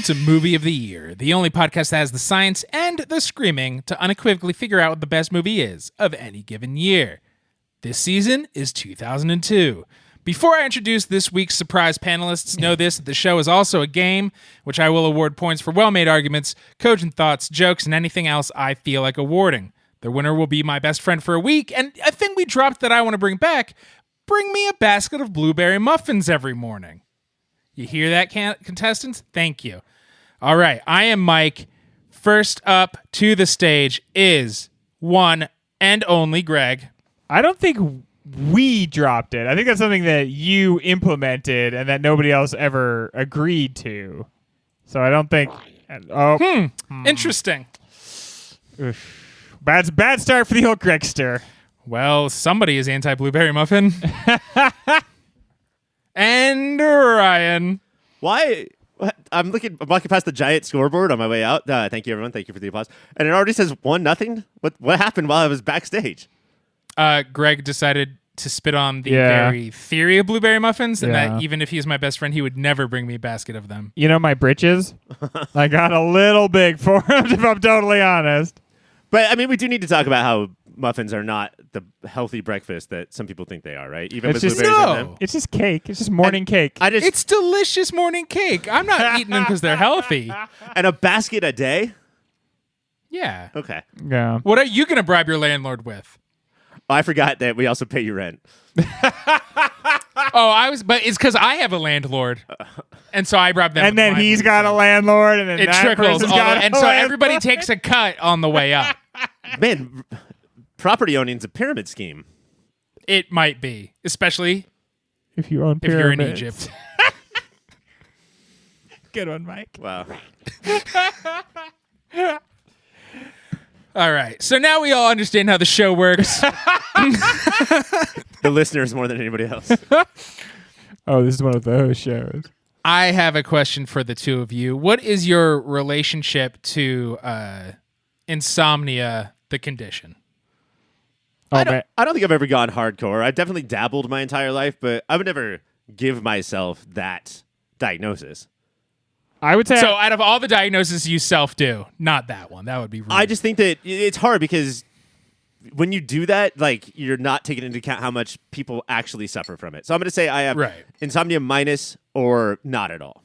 to Movie of the Year, the only podcast that has the science and the screaming to unequivocally figure out what the best movie is of any given year. This season is 2002. Before I introduce this week's surprise panelists, know this, that the show is also a game, which I will award points for well-made arguments, cogent thoughts, jokes, and anything else I feel like awarding. The winner will be my best friend for a week, and a thing we dropped that I want to bring back, bring me a basket of blueberry muffins every morning. You hear that, contestants? Thank you. All right, I am Mike. First up to the stage is one and only Greg. I don't think we dropped it. I think that's something that you implemented and that nobody else ever agreed to. So I don't think... Interesting. Oof. Bad start for the old Gregster. Well, somebody is anti-blueberry muffin. And Ryan. Why? I'm walking past the giant scoreboard on my way out. Thank you, everyone. Thank you for the applause. And it already says 1-0. What happened while I was backstage? Greg decided to spit on the very theory of blueberry muffins, and that even if he's my best friend, he would never bring me a basket of them. You know, my britches? I got a little big for him, if I'm totally honest. But, I mean, we do need to talk about how muffins are not the healthy breakfast that some people think they are, right? Even it's with just, blueberries in them. It's just cake. It's just morning cake. It's delicious morning cake. I'm not eating them because they're healthy. And a basket a day? Yeah. Okay. Yeah. What are you going to bribe your landlord with? Oh, I forgot that we also pay you rent. But it's because I have a landlord, and so I bribed them. And then he's got a landlord, and then it that trickles, person's got and a so landlord. everybody takes a cut on the way up. Man, property owning's a pyramid scheme. It might be, especially if you own if you're in pyramids. Egypt. Good one, Mike. Wow. All right, so now we all understand how the show works. The listeners more than anybody else. Oh, this is one of those shows. I have a question for the two of you. What is your relationship to Insomnia, the condition? Oh, I don't think I've ever gone hardcore. I've definitely dabbled my entire life, but I would never give myself that diagnosis. I would say... So out of all the diagnoses you self-do, not that one. That would be rude. I just think that it's hard because when you do that, like, you're not taking into account how much people actually suffer from it. So I'm going to say I have insomnia minus or not at all.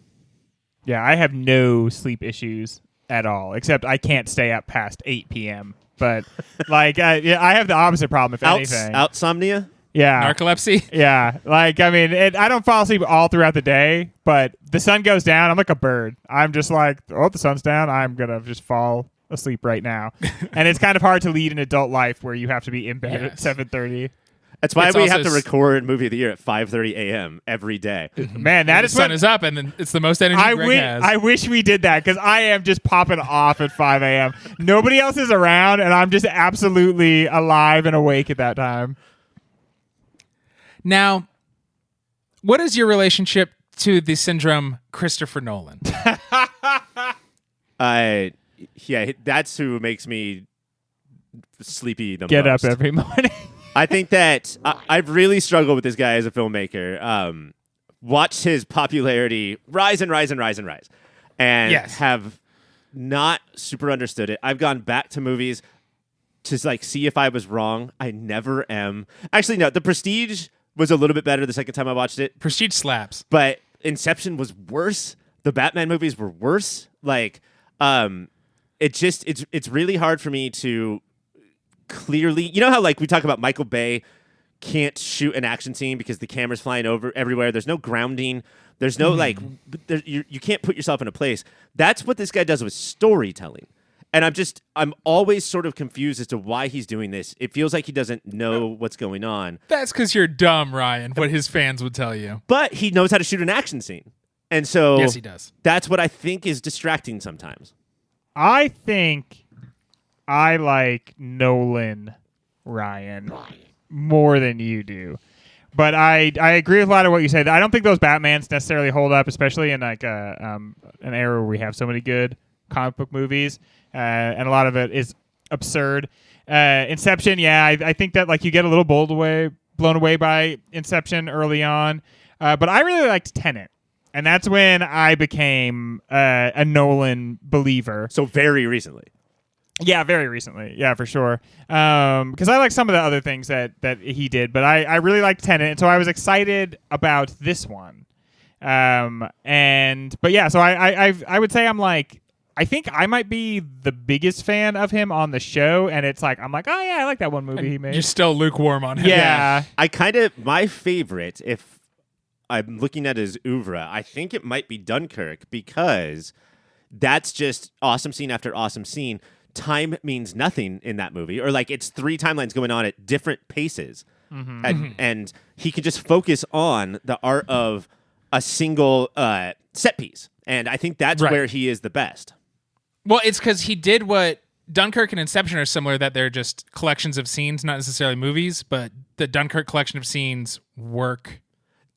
Yeah, I have no sleep issues at all, except I can't stay up past 8 p.m. But, like, I have the opposite problem, if anything. Outsomnia? Yeah. Narcolepsy? Yeah. Like, I mean, I don't fall asleep all throughout the day, but the sun goes down, I'm like a bird. I'm just like, oh, the sun's down, I'm going to just fall asleep right now. And it's kind of hard to lead an adult life where you have to be in bed at 7:30. That's why we have to record Movie of the Year at 5:30 a.m. every day. Man, that is the sun is up, and then it's the most energy Greg has. I wish we did that, because I am just popping off at 5 a.m. Nobody else is around, and I'm just absolutely alive and awake at that time. Now, what is your relationship to the syndrome Christopher Nolan? Yeah, that's who makes me sleepy the most. Get up every morning. I think that I've really struggled with this guy as a filmmaker. Watched his popularity rise and rise and rise and rise, and have not super understood it. I've gone back to movies to like see if I was wrong. I never am. Actually, no. The Prestige was a little bit better the second time I watched it. Prestige slaps, but Inception was worse. The Batman movies were worse. Like, it's really hard for me to clearly, you know how like we talk about Michael Bay can't shoot an action scene because the camera's flying over everywhere. There's no grounding. There's no you can't put yourself in a place. That's what this guy does with storytelling. And I'm always sort of confused as to why he's doing this. It feels like he doesn't know what's going on. That's because you're dumb, Ryan, what his fans would tell you. But he knows how to shoot an action scene. And so yes, he does. That's what I think is distracting sometimes. I think I like Nolan, Ryan, more than you do. But I agree with a lot of what you said. I don't think those Batmans necessarily hold up, especially in like an era where we have so many good comic book movies, and a lot of it is absurd. Inception, I think that like you get a little blown away by Inception early on, but I really liked Tenet. And that's when I became a Nolan believer. So very recently. Yeah, very recently. Yeah, for sure. Because I like some of the other things that he did, but I really liked Tenet, and so I was excited about this one. But yeah, so I would say I'm like, I think I might be the biggest fan of him on the show, and it's like I'm like, oh yeah, I like that one movie he made. You're still lukewarm on him. Yeah. My favorite, if I'm looking at his oeuvre, I think it might be Dunkirk, because that's just awesome scene after awesome scene. Time means nothing in that movie, or like it's 3 timelines going on at different paces. And he can just focus on the art of a single set piece. And I think that's where he is the best. Well, it's because he did what Dunkirk and Inception are similar, that they're just collections of scenes, not necessarily movies, but the Dunkirk collection of scenes work.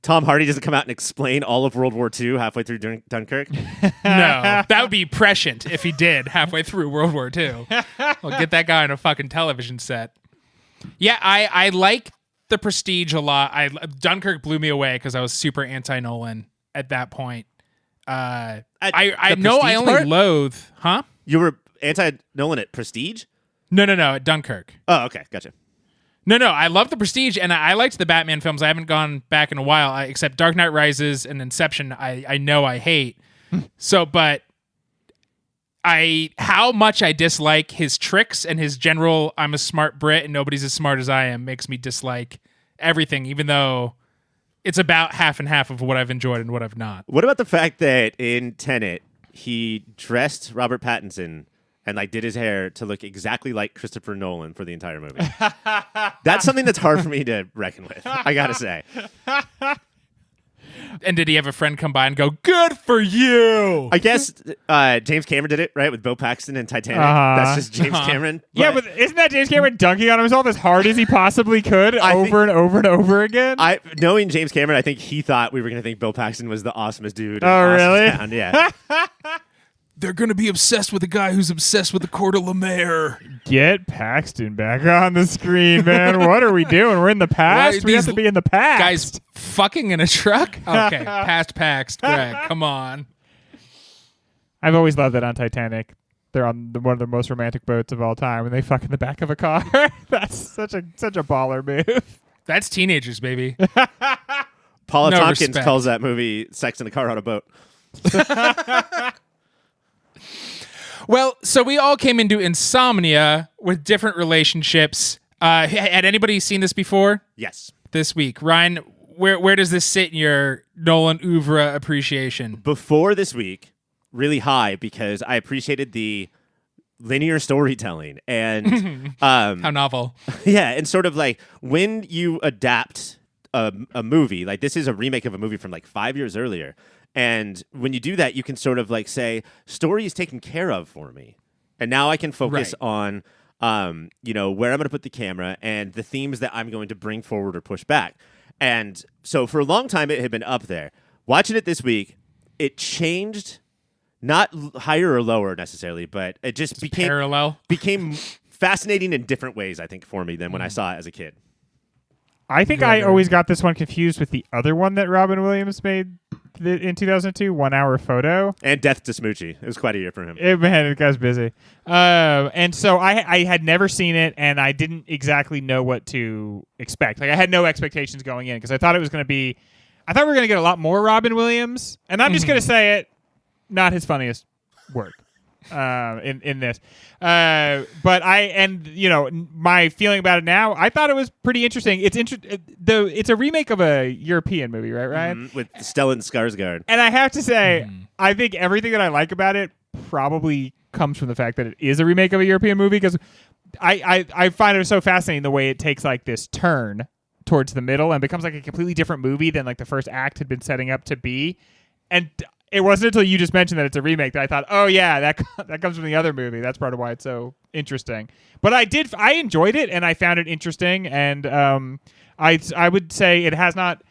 Tom Hardy doesn't come out and explain all of World War II halfway through Dunkirk. No, that would be prescient if he did halfway through World War II. Well, get that guy on a fucking television set. Yeah, I like The Prestige a lot. Dunkirk blew me away because I was super anti-Nolan at that point. I know I only loathe, huh? You were anti-Nolan at Prestige? No, at Dunkirk. Oh, okay, gotcha. No, I love The Prestige, and I liked the Batman films. I haven't gone back in a while, except Dark Knight Rises and Inception. I know I hate. But how much I dislike his tricks and his general I'm a smart Brit and nobody's as smart as I am makes me dislike everything, even though it's about half and half of what I've enjoyed and what I've not. What about the fact that in Tenet, he dressed Robert Pattinson and like did his hair to look exactly like Christopher Nolan for the entire movie? That's something that's hard for me to reckon with, I gotta say. And did he have a friend come by and go, good for you? I guess James Cameron did it, right, with Bill Paxton in Titanic. That's just James Cameron. Yeah, but isn't that James Cameron dunking on himself as hard as he possibly could over and over again? Knowing James Cameron, I think he thought we were going to think Bill Paxton was the awesomest dude. Oh, really? Sound. Yeah. They're going to be obsessed with a guy who's obsessed with the Coeur de la Mer. Get Paxton back on the screen, man. What are we doing? We're in the past? We have to be in the past. Guys fucking in a truck? Okay, past Paxed. Greg, come on. I've always loved that on Titanic. They're on one of the most romantic boats of all time, and they fuck in the back of a car. That's such a baller move. That's teenagers, baby. Paula No Tompkins respect. calls that movie Sex in a Car on a Boat. Well, so we all came into Insomnia with different relationships. Had anybody seen this before? Yes. This week. Ryan, where does this sit in your Nolan oeuvre appreciation? Before this week, really high, because I appreciated the linear storytelling and How novel. yeah, and sort of like when you adapt a movie, like this is a remake of a movie from like 5 years earlier. And when you do that, you can sort of like say, story is taken care of for me. And now I can focus on, where I'm going to put the camera and the themes that I'm going to bring forward or push back. And so for a long time, it had been up there. Watching it this week, it changed, not higher or lower necessarily, but it just became fascinating in different ways, I think, for me than when I saw it as a kid. I think I always got this one confused with the other one that Robin Williams made in 2002, 1 Hour Photo. And Death to Smoochie. It was quite a year for him. Man, the guy's busy. And so I had never seen it, and I didn't exactly know what to expect. Like, I had no expectations going in, because I thought we were going to get a lot more Robin Williams. And I'm just going to say it, not his funniest work. In this, but my feeling about it now, I thought it was pretty interesting. It's a remake of a European movie, right, Ryan? With Stellan Skarsgård. And I have to say, I think everything that I like about it probably comes from the fact that it is a remake of a European movie, because I find it so fascinating the way it takes like this turn towards the middle and becomes like a completely different movie than like the first act had been setting up to be. And it wasn't until you just mentioned that it's a remake that I thought, oh yeah, that comes from the other movie. That's part of why it's so interesting. But I enjoyed it, and I found it interesting, and I would say it has not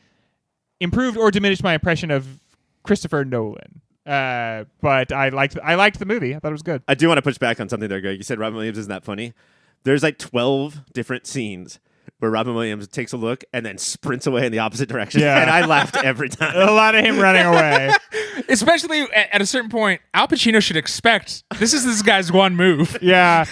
improved or diminished my impression of Christopher Nolan. But I liked the movie. I thought it was good. I do want to push back on something there, Greg. You said Robin Williams isn't that funny. There's like 12 different scenes where Robin Williams takes a look and then sprints away in the opposite direction. Yeah. And I laughed every time. A lot of him running away. Especially at a certain point, Al Pacino should expect this guy's one move. Yeah.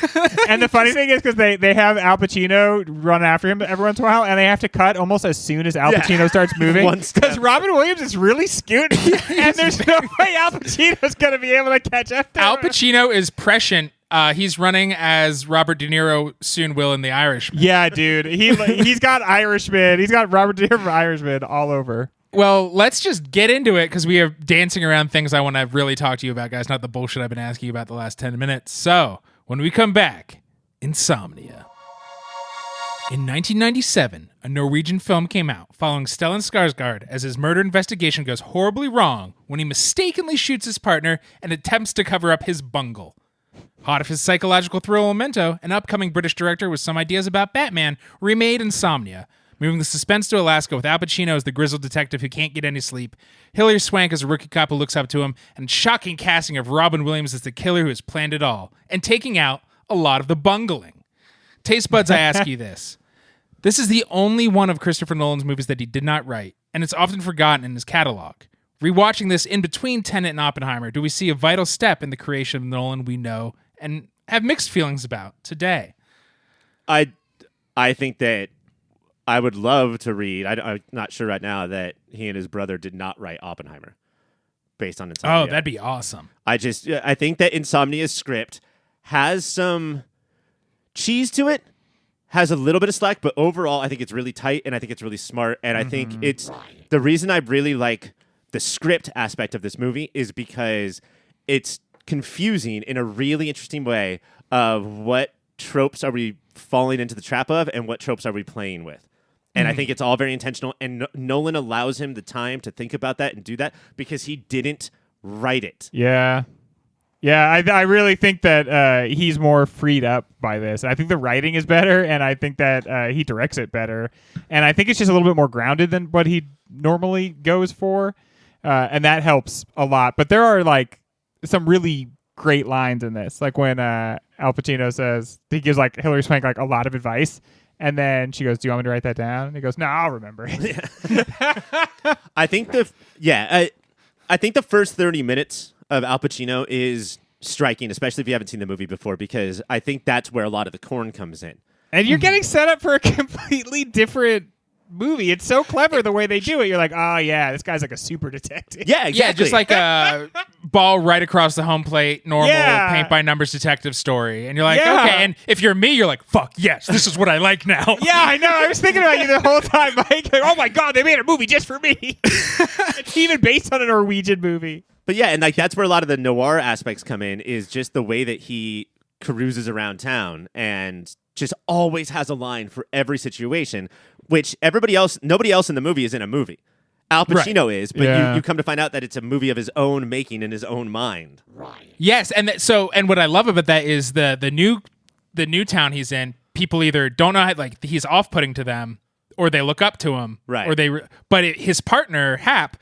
And the funny thing is because they have Al Pacino run after him every once in a while, and they have to cut almost as soon as Al Pacino starts moving. Because Robin Williams is really scooting, and there's no way Al Pacino's going to be able to catch up to Al him. Pacino is prescient. He's running as Robert De Niro soon will in The Irishman. Yeah, dude. He's got Irishman. He's got Robert De Niro from Irishman all over. Well, let's just get into it because we are dancing around things I want to really talk to you about, guys, not the bullshit I've been asking you about the last 10 minutes. So, when we come back, Insomnia. In 1997, a Norwegian film came out following Stellan Skarsgård as his murder investigation goes horribly wrong when he mistakenly shoots his partner and attempts to cover up his bungle. Hot off his psychological thrill Memento, an upcoming British director with some ideas about Batman remade Insomnia, moving the suspense to Alaska with Al Pacino as the grizzled detective who can't get any sleep, Hilary Swank as a rookie cop who looks up to him, and shocking casting of Robin Williams as the killer who has planned it all, and taking out a lot of the bungling. Taste buds, I ask you this. This is the only one of Christopher Nolan's movies that he did not write, and it's often forgotten in his catalog. Rewatching this in between Tenet and Oppenheimer, do we see a vital step in the creation of Nolan we know and have mixed feelings about today? I think that I would love to read. I'm not sure right now that he and his brother did not write Oppenheimer based on Insomnia. Oh, that'd be awesome. I think that Insomnia's script has some cheese to it, has a little bit of slack, but overall I think it's really tight and I think it's really smart. And I think it's the reason I really like the script aspect of this movie is because it's confusing in a really interesting way of what tropes are we falling into the trap of and what tropes are we playing with. And I think it's all very intentional, and Nolan allows him the time to think about that and do that because he didn't write it. Yeah. Yeah, I really think that he's more freed up by this. I think the writing is better, and I think that he directs it better. And I think it's just a little bit more grounded than what he normally goes for, and that helps a lot. But there are, like, some really great lines in this. Like when Al Pacino says, he gives, like, Hilary Swank, like, a lot of advice. And then she goes, "Do you want me to write that down?" And he goes, "No, I'll remember it." I think I think the first 30 minutes of Al Pacino is striking, especially if you haven't seen the movie before, because I think that's where a lot of the corn comes in. And you're getting set up for a completely different movie. It's so clever the way they do it. You're like, oh yeah, this guy's like a super detective. Yeah, exactly. Yeah, just like a ball right across the home plate, normal paint by numbers detective story. And you're like, okay. And if you're me, you're like, fuck yes, this is what I like now. Yeah, I know. I was thinking about you the whole time, Mike. Like, oh my god, they made a movie just for me. It's even based on a Norwegian movie. But yeah, and like that's where a lot of the noir aspects come in, is just the way that he carouses around town and just always has a line for every situation, which nobody else in the movie is in a movie. Al Pacino is, but you come to find out that it's a movie of his own making in his own mind. Right. Yes, and and what I love about that is the new town he's in. People either don't know how, like, he's off-putting to them, or they look up to him, right? Or his partner Hap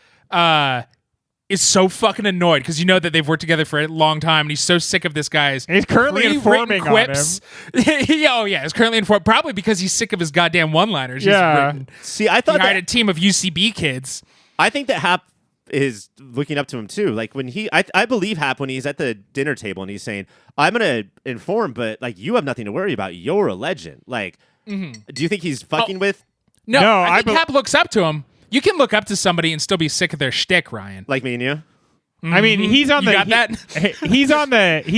is so fucking annoyed because you know that they've worked together for a long time, and he's so sick of this guy's. He's currently informing quips. On him. He's currently informing, probably because he's sick of his goddamn one-liners. Yeah. See, I thought he hired a team of UCB kids. I think that Hap is looking up to him too. Like when I believe Hap when he's at the dinner table and he's saying, "I'm gonna inform, but like you have nothing to worry about. You're a legend." Like, do you think he's fucking with? No, I think Hap looks up to him. You can look up to somebody and still be sick of their shtick, Ryan. Like me and you. Mm-hmm. I mean, he's on he's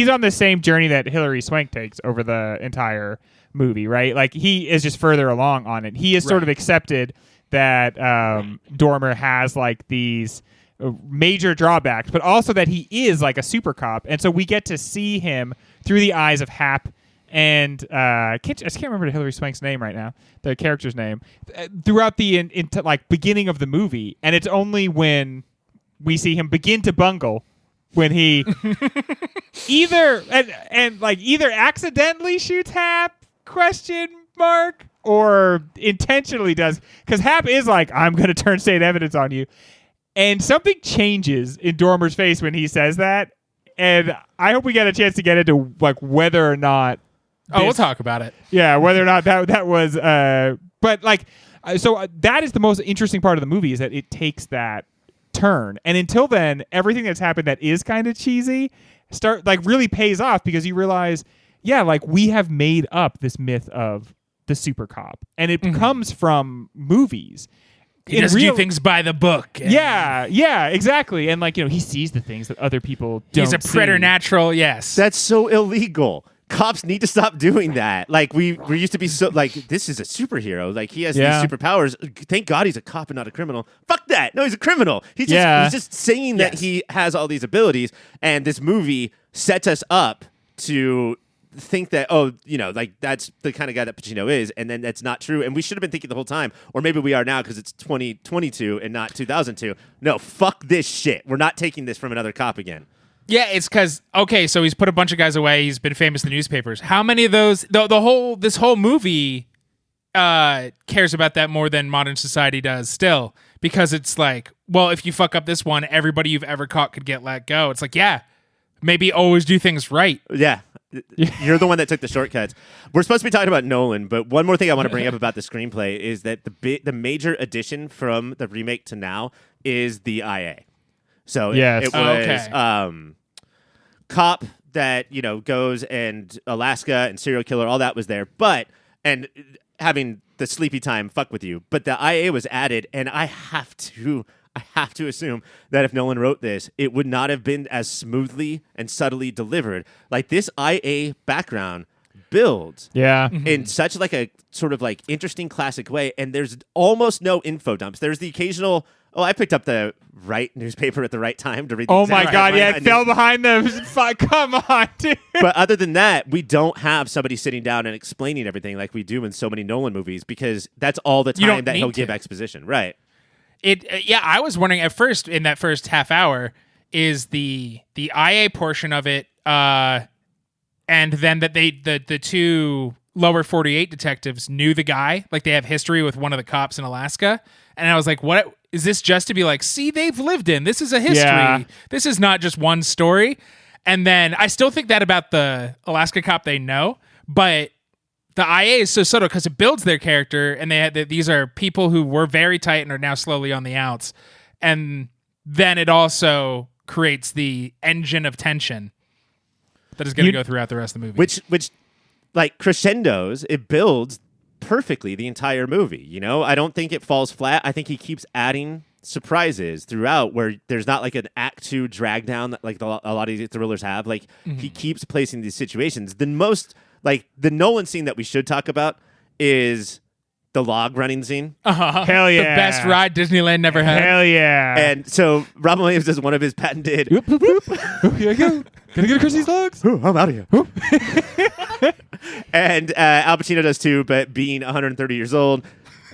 on the same journey that Hilary Swank takes over the entire movie, right? Like he is just further along on it. He has sort of accepted that Dormer has like these major drawbacks, but also that he is like a super cop, and so we get to see him through the eyes of Hap. And I just can't remember Hilary Swank's name right now, the character's name, throughout the like beginning of the movie, and it's only when we see him begin to bungle when he either accidentally shoots Hap ? Or intentionally does, because Hap is like, "I'm going to turn state evidence on you," and something changes in Dormer's face when he says that, and I hope we get a chance to get into like whether or not. We'll talk about it. Yeah, whether or not that was But like, so that is the most interesting part of the movie, is that it takes that turn, and until then, everything that's happened that is kind of cheesy really pays off, because you realize, yeah, like we have made up this myth of the super cop, and it comes from movies. He doesn't do things by the book. Yeah, exactly. And like, he sees the things that other people don't He's a preternatural, yes. That's so illegal. Cops need to stop doing that. Like we used to be so like, this is a superhero. Like he has these superpowers. Thank God he's a cop and not a criminal. Fuck that. No, he's a criminal. He's just saying that he has all these abilities, and this movie sets us up to think that, like that's the kind of guy that Pacino is, and then that's not true, and we should have been thinking the whole time, or maybe we are now because it's 2022 and not 2002. No, fuck this shit. We're not taking this from another cop again. Yeah, it's because, okay, so he's put a bunch of guys away. He's been famous in the newspapers. How many of those, this whole movie cares about that more than modern society does still, because it's like, well, if you fuck up this one, everybody you've ever caught could get let go. It's like, yeah, maybe always do things right. Yeah. You're the one that took the shortcuts. We're supposed to be talking about Nolan, but one more thing I want to bring up about the screenplay is that the major addition from the remake to now is the IA. So it was cop that goes, and Alaska and serial killer, all that was there, and having the sleepy time fuck with you. But the IA was added, and I have to assume that if Nolan wrote this, it would not have been as smoothly and subtly delivered. Like this IA background builds in such like a sort of like interesting classic way, and there's almost no info dumps. There's the occasional, I picked up the right newspaper at the right time to read the my God, it fell behind them. Come on, dude. But other than that, we don't have somebody sitting down and explaining everything like we do in so many Nolan movies, because that's all the time that he'll give exposition. Right. I was wondering at first, in that first half hour, is the IA portion of it, and then that the two lower 48 detectives knew the guy, like they have history with one of the cops in Alaska, and I was like, what is this, just to be like, see, they've lived in, this is a history, this is not just one story. And then I still think that about the Alaska cop they know, but the IA is so subtle because it builds their character, and these are people who were very tight and are now slowly on the outs. And then it also creates the engine of tension that is going to go throughout the rest of the movie. Which like crescendos, it builds perfectly the entire movie. I don't think it falls flat. I think he keeps adding surprises throughout, where there's not like an act 2 drag down that like a lot of these thrillers have. Like he keeps placing these situations. Like the Nolan scene that we should talk about is the log running scene. Hell yeah. The best ride Disneyland never had. Hell yeah. And so Robin Williams does one of his patented Here I go. Gonna get across these logs. I'm out of here. And Al Pacino does too, but being 130 years old,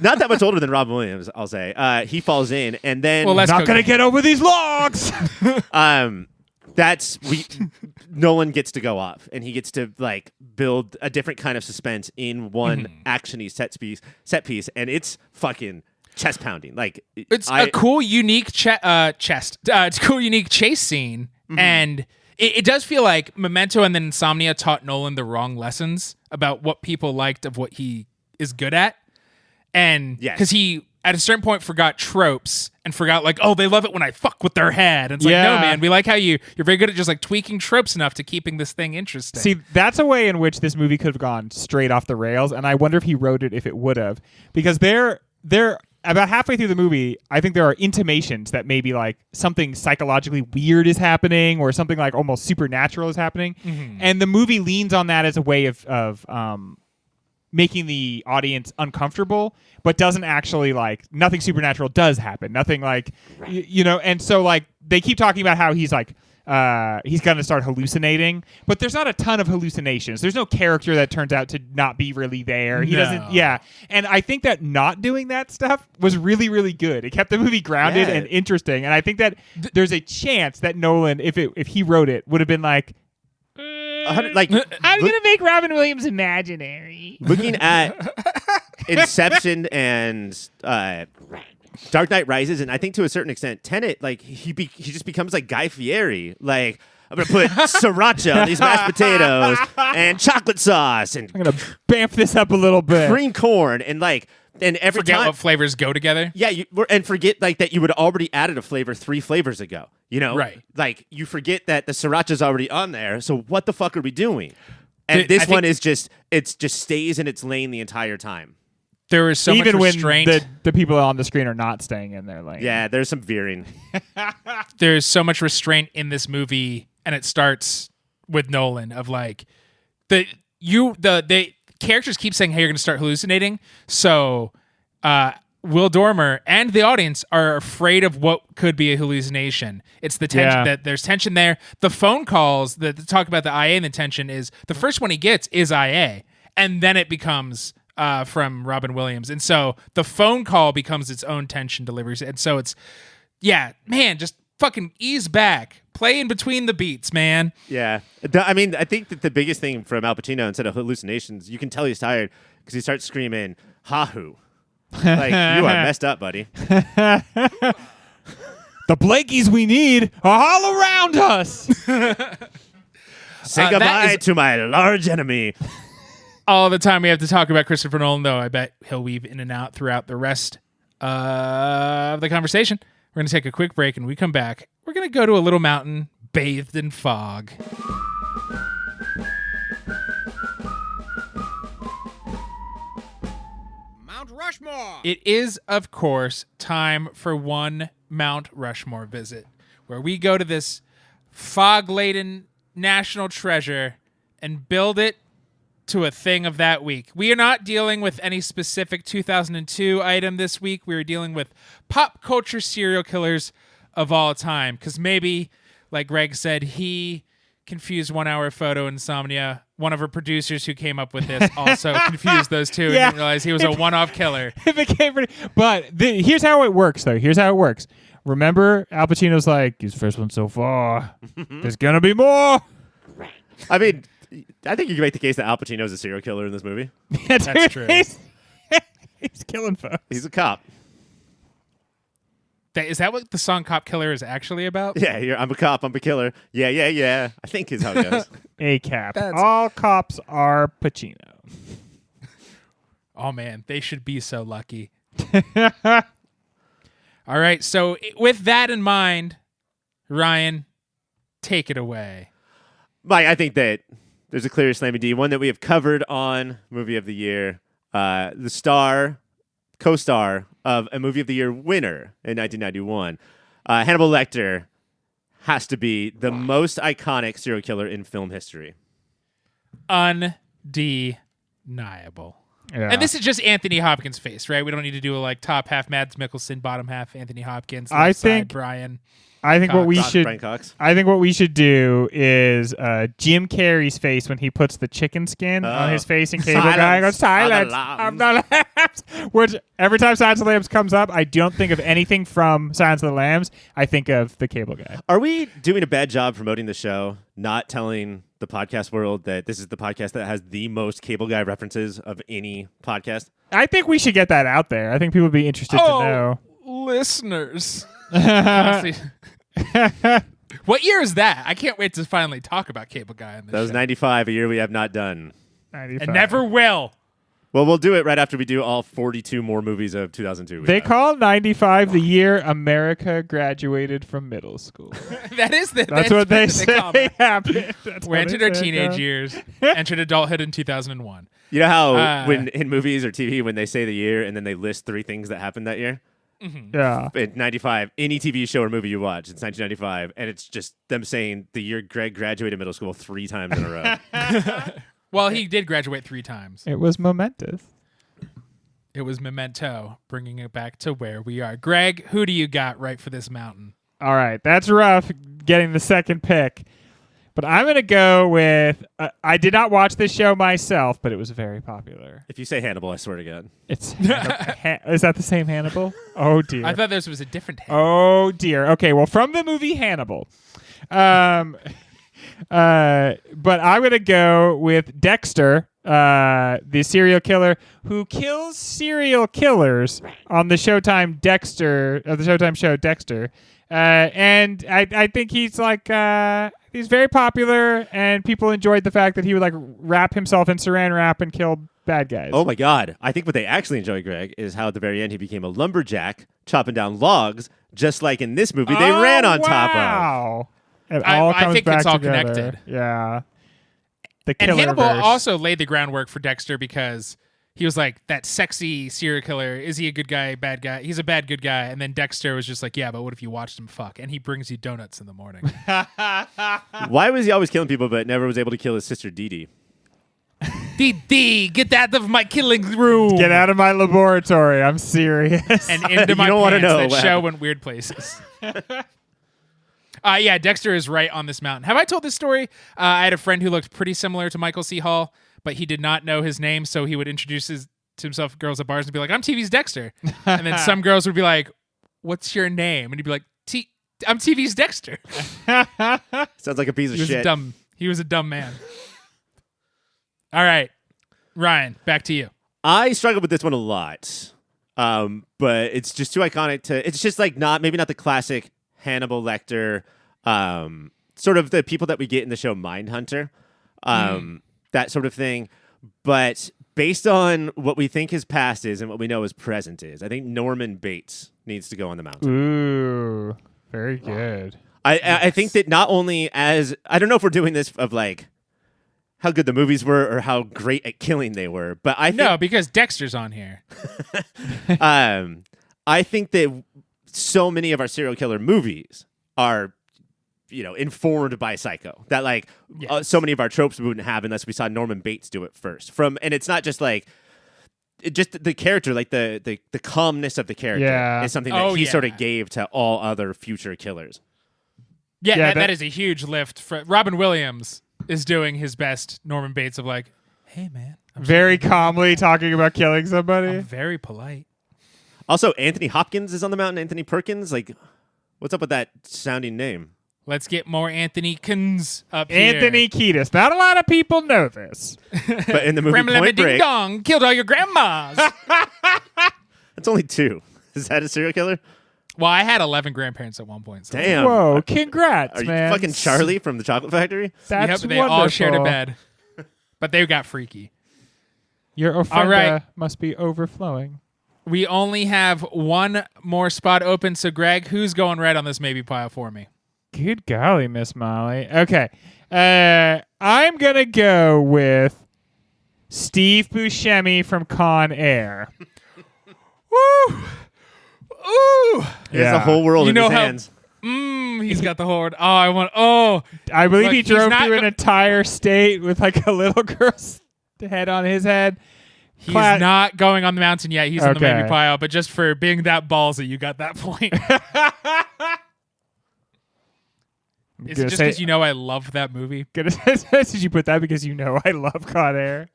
not that much older than Robin Williams, I'll say. He falls in, and then not gonna get over these logs. Nolan gets to go off, and he gets to like build a different kind of suspense in one actiony set piece, and it's fucking chest pounding. Like it's a cool, unique it's a cool, unique chase scene, and it does feel like Memento and then Insomnia taught Nolan the wrong lessons about what people liked of what he is good at, and because he at a certain point forgot tropes and forgot like, oh, they love it when I fuck with their head. And it's like, no, man, we like how you're very good at just like tweaking tropes enough to keeping this thing interesting. See, that's a way in which this movie could have gone straight off the rails, and I wonder if he wrote it if it would have, because they're about halfway through the movie, I think there are intimations that maybe like something psychologically weird is happening, or something like almost supernatural is happening, and the movie leans on that as a way of making the audience uncomfortable, but doesn't actually like, nothing supernatural does happen. Nothing like, and so like they keep talking about how he's like, he's going to start hallucinating, but there's not a ton of hallucinations. There's no character that turns out to not be really there. He doesn't, And I think that not doing that stuff was really, really good. It kept the movie grounded and interesting. And I think that there's a chance that Nolan, if he wrote it, would have been like, like I'm gonna make Robin Williams imaginary. Looking at Inception and Dark Knight Rises, and I think to a certain extent Tenet, like he just becomes like Guy Fieri. Like, I'm gonna put sriracha on these mashed potatoes and chocolate sauce, and I'm gonna bamf this up a little bit, green corn, and like And every Forget time, what flavors go together. yeah, and forget like that you would already added a flavor 3 flavors ago. You know, Right. Like you forget that the sriracha's already on there. So what the fuck are we doing? And Dude, this one is just stays in its lane the entire time. There is so Even much when restraint. the people on the screen are not staying in their lane. Yeah, there's some veering. There's so much restraint in this movie, and it starts with Nolan of like the characters keep saying, "Hey, you're going to start hallucinating." So Will Dormer and the audience are afraid of what could be a hallucination. It's the tension that there's tension there. The phone calls that talk about the IA and the tension is the first one he gets is IA, and then it becomes from Robin Williams, and so the phone call becomes its own tension delivery. And so it's just fucking ease back, play in between the beats, man. Yeah. I mean, I think that the biggest thing from Al Pacino, instead of hallucinations, you can tell he's tired because he starts screaming, "Hahu." Like, you are messed up, buddy. The Blakies we need are all around us. Say goodbye to my large enemy. All the time we have to talk about Christopher Nolan, though, I bet he'll weave in and out throughout the rest of the conversation. We're going to take a quick break, and when we come back, we're going to go to a little mountain bathed in fog. Mount Rushmore! It is, of course, time for one Mount Rushmore visit, where we go to this fog-laden national treasure and build it to a thing of that week. We are not dealing with any specific 2002 item this week. We are dealing with pop culture serial killers of all time. Because maybe, like Greg said, he confused 1 Hour Photo Insomnia. One of our producers who came up with this also confused those two and didn't realize he was a one-off killer. It became pretty, but here's how it works, though. Here's how it works. Remember, Al Pacino's like, his first one so far. There's gonna be more. I mean, I think you can make the case that Al Pacino is a serial killer in this movie. Yeah, That's dude, true. He's killing folks. He's a cop. Is that what the song Cop Killer is actually about? Yeah, I'm a cop. I'm a killer. Yeah, yeah, yeah. I think is how it goes. A cap. That's- All cops are Pacino. Oh, man, they should be so lucky. All right, so with that in mind, Ryan, take it away. Mike, I think that there's a clear Slammy D, one that we have covered on Movie of the Year. The co-star of a Movie of the Year winner in 1991. Hannibal Lecter has to be the most iconic serial killer in film history. Undeniable. Yeah. And this is just Anthony Hopkins' face, right? We don't need to do a top half Mads Mikkelsen, bottom half Anthony Hopkins. I left side think- Brian. I think what we Cox, should. Brian Cox. I think what we should do is Jim Carrey's face when he puts the chicken skin on his face in Cable Guy. He goes, "Silence of the Lambs." Which every time Silence of the Lambs comes up, I don't think of anything from Silence of the Lambs. I think of the Cable Guy. Are we doing a bad job promoting the show, not telling the podcast world that this is the podcast that has the most Cable Guy references of any podcast? I think we should get that out there. I think people would be interested to know. Listeners. What year is that? I can't wait to finally talk about Cable Guy on this That was show. 95, a year we have not done. 95. And never will. Well, we'll do it right after we do all 42 more movies of 2002. They call 95 the year America graduated from middle school. That's what they call say it. happened. That's We what entered they our say, teenage yeah. years, entered adulthood in 2001. You know how when in movies or TV, when they say the year and then they list 3 things that happened that year? Yeah. In 95, any TV show or movie you watch, it's 1995, and it's just them saying the year Greg graduated middle school 3 times in a row. Well, he did graduate 3 times. It was momentous. It was Memento, bringing it back to where we are. Greg, who do you got right for this mountain? All right. That's rough getting the second pick. But I'm going to go with I did not watch this show myself, but it was very popular. If you say Hannibal, I swear to God. It's is that the same Hannibal? Oh dear. I thought this was a different Hannibal. Oh dear. Okay, well, from the movie Hannibal, but I'm gonna go with Dexter, the serial killer who kills serial killers on the Showtime show Dexter, and I think he's like he's very popular, and people enjoyed the fact that he would like wrap himself in Saran wrap and kill bad guys. Oh my God. I think what they actually enjoy, Greg, is how at the very end he became a lumberjack chopping down logs, just like in this movie they ran on top of. Wow. It all I comes think back it's all together. connected. Yeah. The And Hannibal Killerverse. also laid the groundwork for Dexter because he was like, that sexy serial killer. Is he a good guy, bad guy? He's a bad, good guy. And then Dexter was just like, yeah, but what if you watched him fuck? And he brings you donuts in the morning. Why was he always killing people but never was able to kill his sister Dee Dee? D, get out of my killing room. Get out of my laboratory. I'm serious. And into my You don't wanna pants know that what show happened. in weird places. Yeah, Dexter is right on this mountain. Have I told this story? I had a friend who looked pretty similar to Michael C. Hall, but he did not know his name, so he would introduce to himself to girls at bars and be like, I'm TV's Dexter. And then some girls would be like, what's your name? And he'd be like, I'm TV's Dexter. Sounds like a piece of He was shit. he was a dumb man. All right, Ryan, back to you. I struggled with this one a lot, but it's just too iconic to. It's just like maybe not the classic Hannibal Lecter, sort of the people that we get in the show Mindhunter, that sort of thing. But based on what we think his past is and what we know his present is, I think Norman Bates needs to go on the mountain. Ooh, very good. I think that not only as I don't know if we're doing this of like how good the movies were or how great at killing they were, but I think, No, because Dexter's on here. I think that so many of our serial killer movies are, informed by Psycho. That like so many of our tropes we wouldn't have unless we saw Norman Bates do it first. And it's not just like just the character, like the calmness of the character is something that he sort of gave to all other future killers. Yeah, that is a huge lift. Robin Williams is doing his best Norman Bates of like, hey, man. Very calmly talking about killing I'm somebody. very polite. Also, Anthony Hopkins is on the mountain. Anthony Perkins. Like, what's up with that sounding name? Let's get more Anthony Kins up here. Anthony Kiedis. Not a lot of people know this. But in the movie Point Ding Break, dong, killed all your grandmas. that's only 2. Is that a serial killer? Well, I had 11 grandparents at one point. So. Damn. Whoa, congrats, Are you man. fucking Charlie from the Chocolate Factory? That's Yep, they wonderful. all shared a bed. But they got freaky. Your ofrenda All right. must be overflowing. We only have one more spot open. So, Greg, who's going red on this maybe pile for me? Good golly, Miss Molly. Okay. I'm going to go with Steve Buscemi from Con Air. Woo! Ooh! He has the whole world You in know his how- hands. He's got the horde. I believe Look, he he's drove not through an go- entire state with like a little girl's head on his head. He's not going on the mountain yet. He's in the Okay. maybe pile. But just for being that ballsy, you got that point. Is it just because you know I love that movie? Did you put that because you know I love Con Air?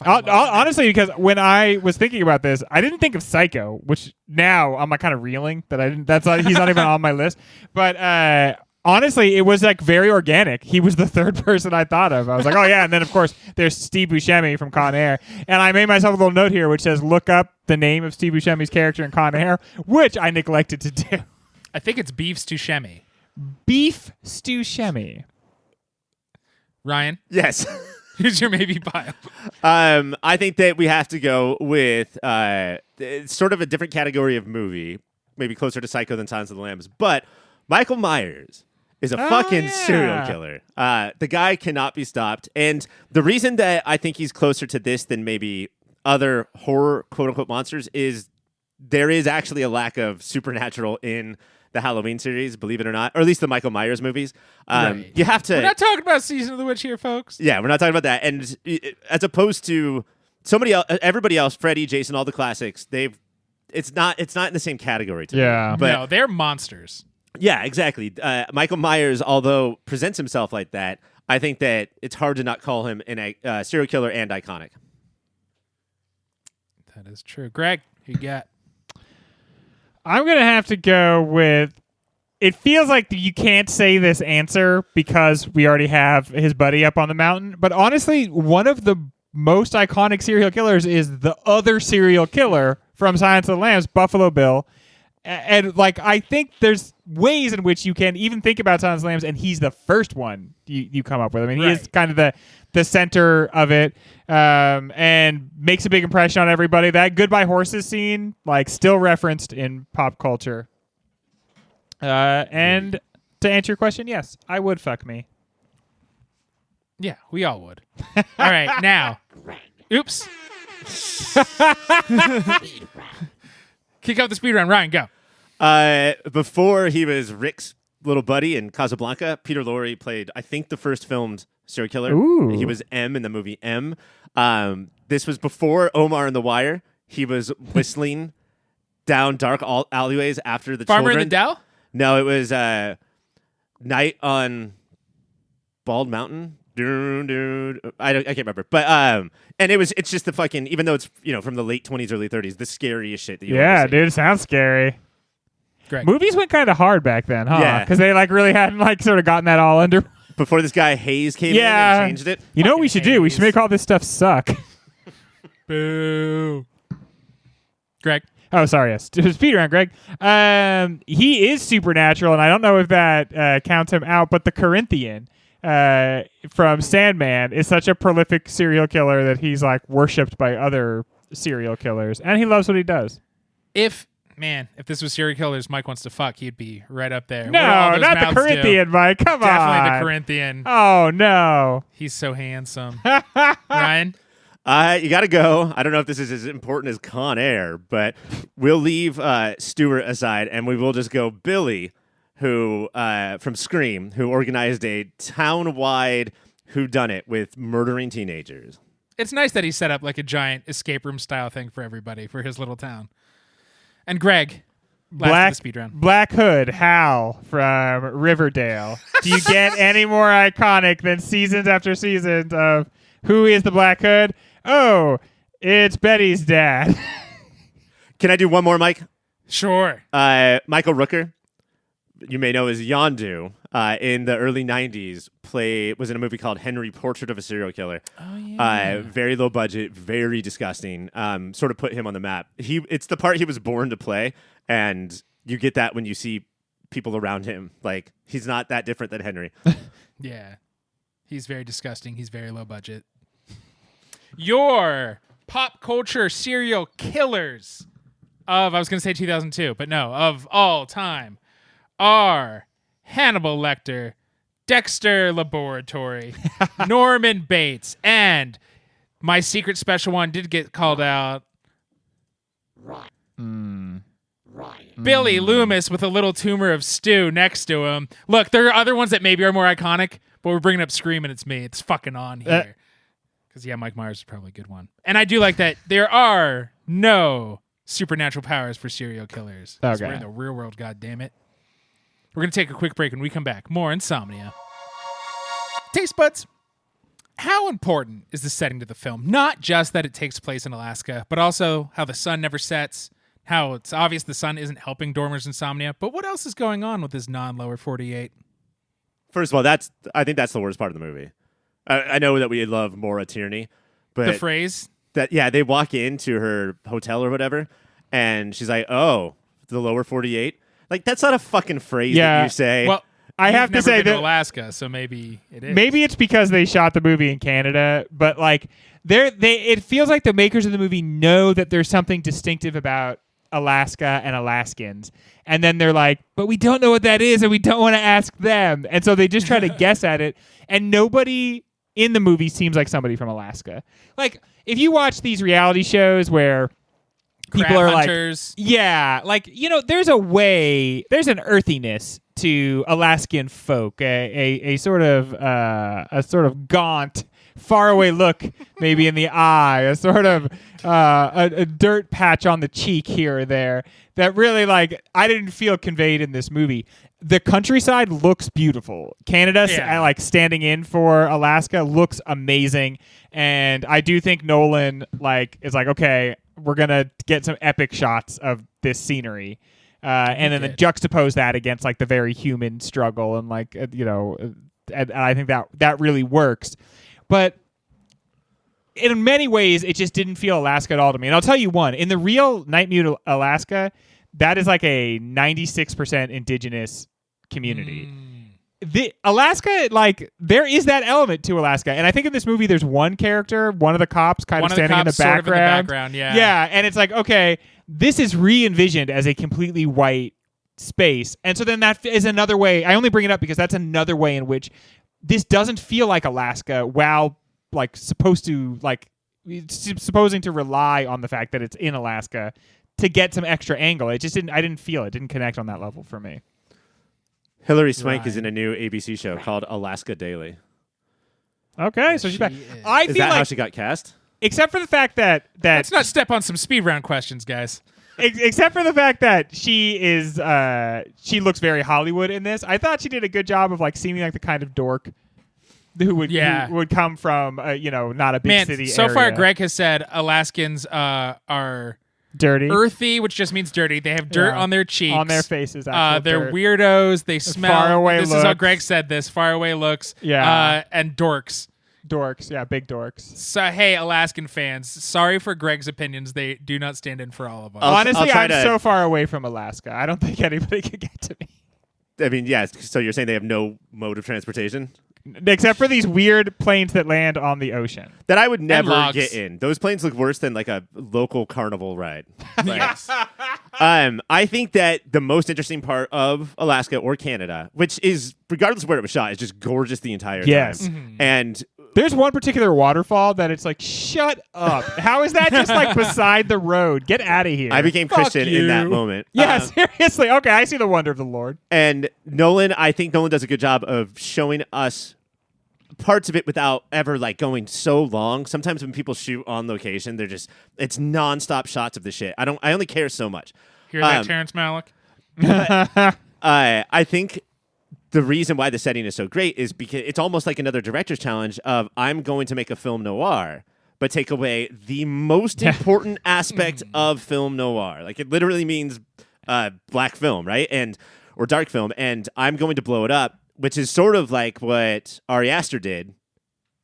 Honestly, because when I was thinking about this, I didn't think of Psycho, which now I'm like kind of reeling that I didn't. He's not even on my list. But honestly, it was like very organic. He was the third person I thought of. I was like, oh yeah, and then of course there's Steve Buscemi from Con Air, and I made myself a little note here which says look up the name of Steve Buscemi's character in Con Air, which I neglected to do. I think it's Beef Stushemi. Beef Stew Shemi. Ryan, Yes. who's your maybe pile? I think that we have to go with it's sort of a different category of movie, maybe closer to Psycho than Silence of the Lambs. But Michael Myers is a fucking serial killer. The guy cannot be stopped. And the reason that I think he's closer to this than maybe other horror quote-unquote monsters is there is actually a lack of supernatural in the Halloween series, believe it or not, or at least the Michael Myers movies. Right. You have to... We're not talking about Season of the Witch here, folks. Yeah, we're not talking about that. And as opposed to somebody else, everybody else, Freddy, Jason, all the classics, it's not in the same category to me. Yeah. But No, they're monsters. yeah, exactly. Michael Myers, although presents himself like that, I think that it's hard to not call him a serial killer and iconic. That is true. Greg, who you got? I'm going to have to go with... It feels like you can't say this answer because we already have his buddy up on the mountain. But honestly, one of the most iconic serial killers is the other serial killer from Silence of the Lambs, Buffalo Bill. And like, I think there's ways in which you can even think about Silence of the Lambs, and he's the first one you come up with. I mean, he is Right. kind of the center of it, and makes a big impression on everybody. That Goodbye Horses scene, like, still referenced in pop culture. And to answer your question, yes, I would fuck me. Yeah, we all would. All right, now. Oops. Kick out the speed run. Ryan, go. Before he was Rick's little buddy in Casablanca, Peter Lorre played, I think, the first filmed serial killer. Ooh. He was M in the movie M. This was before Omar and the Wire. He was whistling down dark alleyways after the Farmer children. in the Dell? No, it was Night on Bald Mountain. I can't remember, but and it's just the fucking, even though it's from the late 20s, early 30s, the scariest shit that you ever see. Dude, it sounds scary. Greg. Movies went kind of hard back then, huh? Yeah. Because they like really hadn't like sort of gotten that all under. Before this guy Hayes came in and changed it. You know what we should do? We should make all this stuff suck. Boo. Greg. Oh, sorry. Yes. Speed round, Greg. He is supernatural, and I don't know if that counts him out, but the Corinthian from Sandman is such a prolific serial killer that he's like worshipped by other serial killers, and he loves what he does. If this was serial killers Mike wants to fuck, he'd be right up there. No, not the Corinthian, Mike. Come on. Definitely the Corinthian. Oh, no. He's so handsome. Ryan? You got to go. I don't know if this is as important as Con Air, but we'll leave Stewart aside, and we will just go Billy, who from Scream, who organized a town-wide whodunit with murdering teenagers. It's nice that he set up like a giant escape room style thing for everybody for his little town. And Greg, last of the speed round. Black Hood, Hal from Riverdale. Do you get any more iconic than seasons after seasons of who is the Black Hood? Oh, it's Betty's dad. Can I do one more, Mike? Sure. Michael Rooker, you may know as Yondu, in the early 90s, was in a movie called Henry, Portrait of a Serial Killer. Oh, yeah. Very low budget, very disgusting. Sort of put him on the map. It's the part he was born to play, and you get that when you see people around him. Like, he's not that different than Henry. Yeah. He's very disgusting. He's very low budget. Your pop culture serial killers of, I was going to say 2002, but no, of all time are Hannibal Lecter, Dexter Laboratory, Norman Bates, and my secret special one did get called out. Billy Loomis with a little tumor of stew next to him. Look, there are other ones that maybe are more iconic, but we're bringing up Scream and it's me. It's fucking on here. Because, Mike Myers is probably a good one. And I do like that there are no supernatural powers for serial killers. Okay. We're in the real world, goddammit. We're going to take a quick break. When we come back, more Insomnia. Taste buds, how important is the setting to the film? Not just that it takes place in Alaska, but also how the sun never sets, how it's obvious the sun isn't helping Dormer's insomnia, but what else is going on with this non-lower 48? First of all, I think that's the worst part of the movie. I know that we love Maura Tierney, but The phrase? that they walk into her hotel or whatever, and she's like, "Oh, the lower 48." Like, that's not a fucking phrase that you say. Well, I you've have to never say been to that Alaska, so maybe it is. maybe it's because they shot the movie in Canada, but like it feels like the makers of the movie know that there's something distinctive about Alaska and Alaskans, and then they're like, but we don't know what that is, and we don't want to ask them, and so they just try to guess at it, and nobody in the movie seems like somebody from Alaska. Like, if you watch these reality shows where people Crab are hunters. like, yeah, like, there's an earthiness to Alaskan folk, a sort of gaunt, faraway look, maybe in the eye, a sort of a dirt patch on the cheek here or there that really, like, I didn't feel conveyed in this movie. The countryside looks beautiful. Canada, like, standing in for Alaska, looks amazing, and I do think Nolan, like, is like, okay, we're gonna get some epic shots of this scenery, and then juxtapose that against, like, the very human struggle, and, like, and I think that really works. But in many ways, it just didn't feel Alaska at all to me. And I'll tell you one, in the real Night Mute Alaska, that is like a 96% indigenous community. Alaska, like, there is that element to Alaska. And I think in this movie, there's one character, one of the cops kind of standing in the sort of in the background. background, yeah. Yeah, and it's like, okay, this is re-envisioned as a completely white space. And so then that is another way. I only bring it up because that's another way in which this doesn't feel like Alaska while, like, supposing to rely on the fact that it's in Alaska to get some extra angle. I didn't feel it. It didn't connect on that level for me. Hilary Swank is in a new ABC show called Alaska Daily. Okay, so she's back. is. I Is feel that like, how she got cast? except for the fact that Let's not step on some speed round questions, guys. except for the fact that she looks very Hollywood in this, I thought she did a good job of like seeming like the kind of dork who would come from not a big city so area. far Greg has said Alaskans are dirty, earthy, which just means dirty. They have dirt on their cheeks, on their faces. They're dirt. weirdos. They smell. Far away this is how looks. Greg said this. Far away looks. Yeah. And dorks. Dorks, yeah, big dorks. So hey, Alaskan fans, sorry for Greg's opinions. They do not stand in for all of us. Honestly, try I'm to- so far away from Alaska. I don't think anybody could get to me. I mean, yes. So you're saying they have no mode of transportation? Except for these weird planes that land on the ocean. That I would never logs. get in. Those planes look worse than like a local carnival ride. Yes. I think that the most interesting part of Alaska or Canada, which is regardless of where it was shot, is just gorgeous the entire Yes. time. And There's one particular waterfall that it's like, shut up. How is that just like beside the road? Get out of here. I became Fuck Christian in that you. moment. Yeah, seriously. Okay, I see the wonder of the Lord. And I think Nolan does a good job of showing us parts of it without ever like going so long. Sometimes when people shoot on location, it's nonstop shots of the shit. I only care so much. Hear that, Terrence Malick? I think the reason why the setting is so great is because it's almost like another director's challenge of I'm going to make a film noir, but take away the most important aspect of film noir. Like it literally means black film, right? Or dark film. And I'm going to blow it up, which is sort of like what Ari Aster did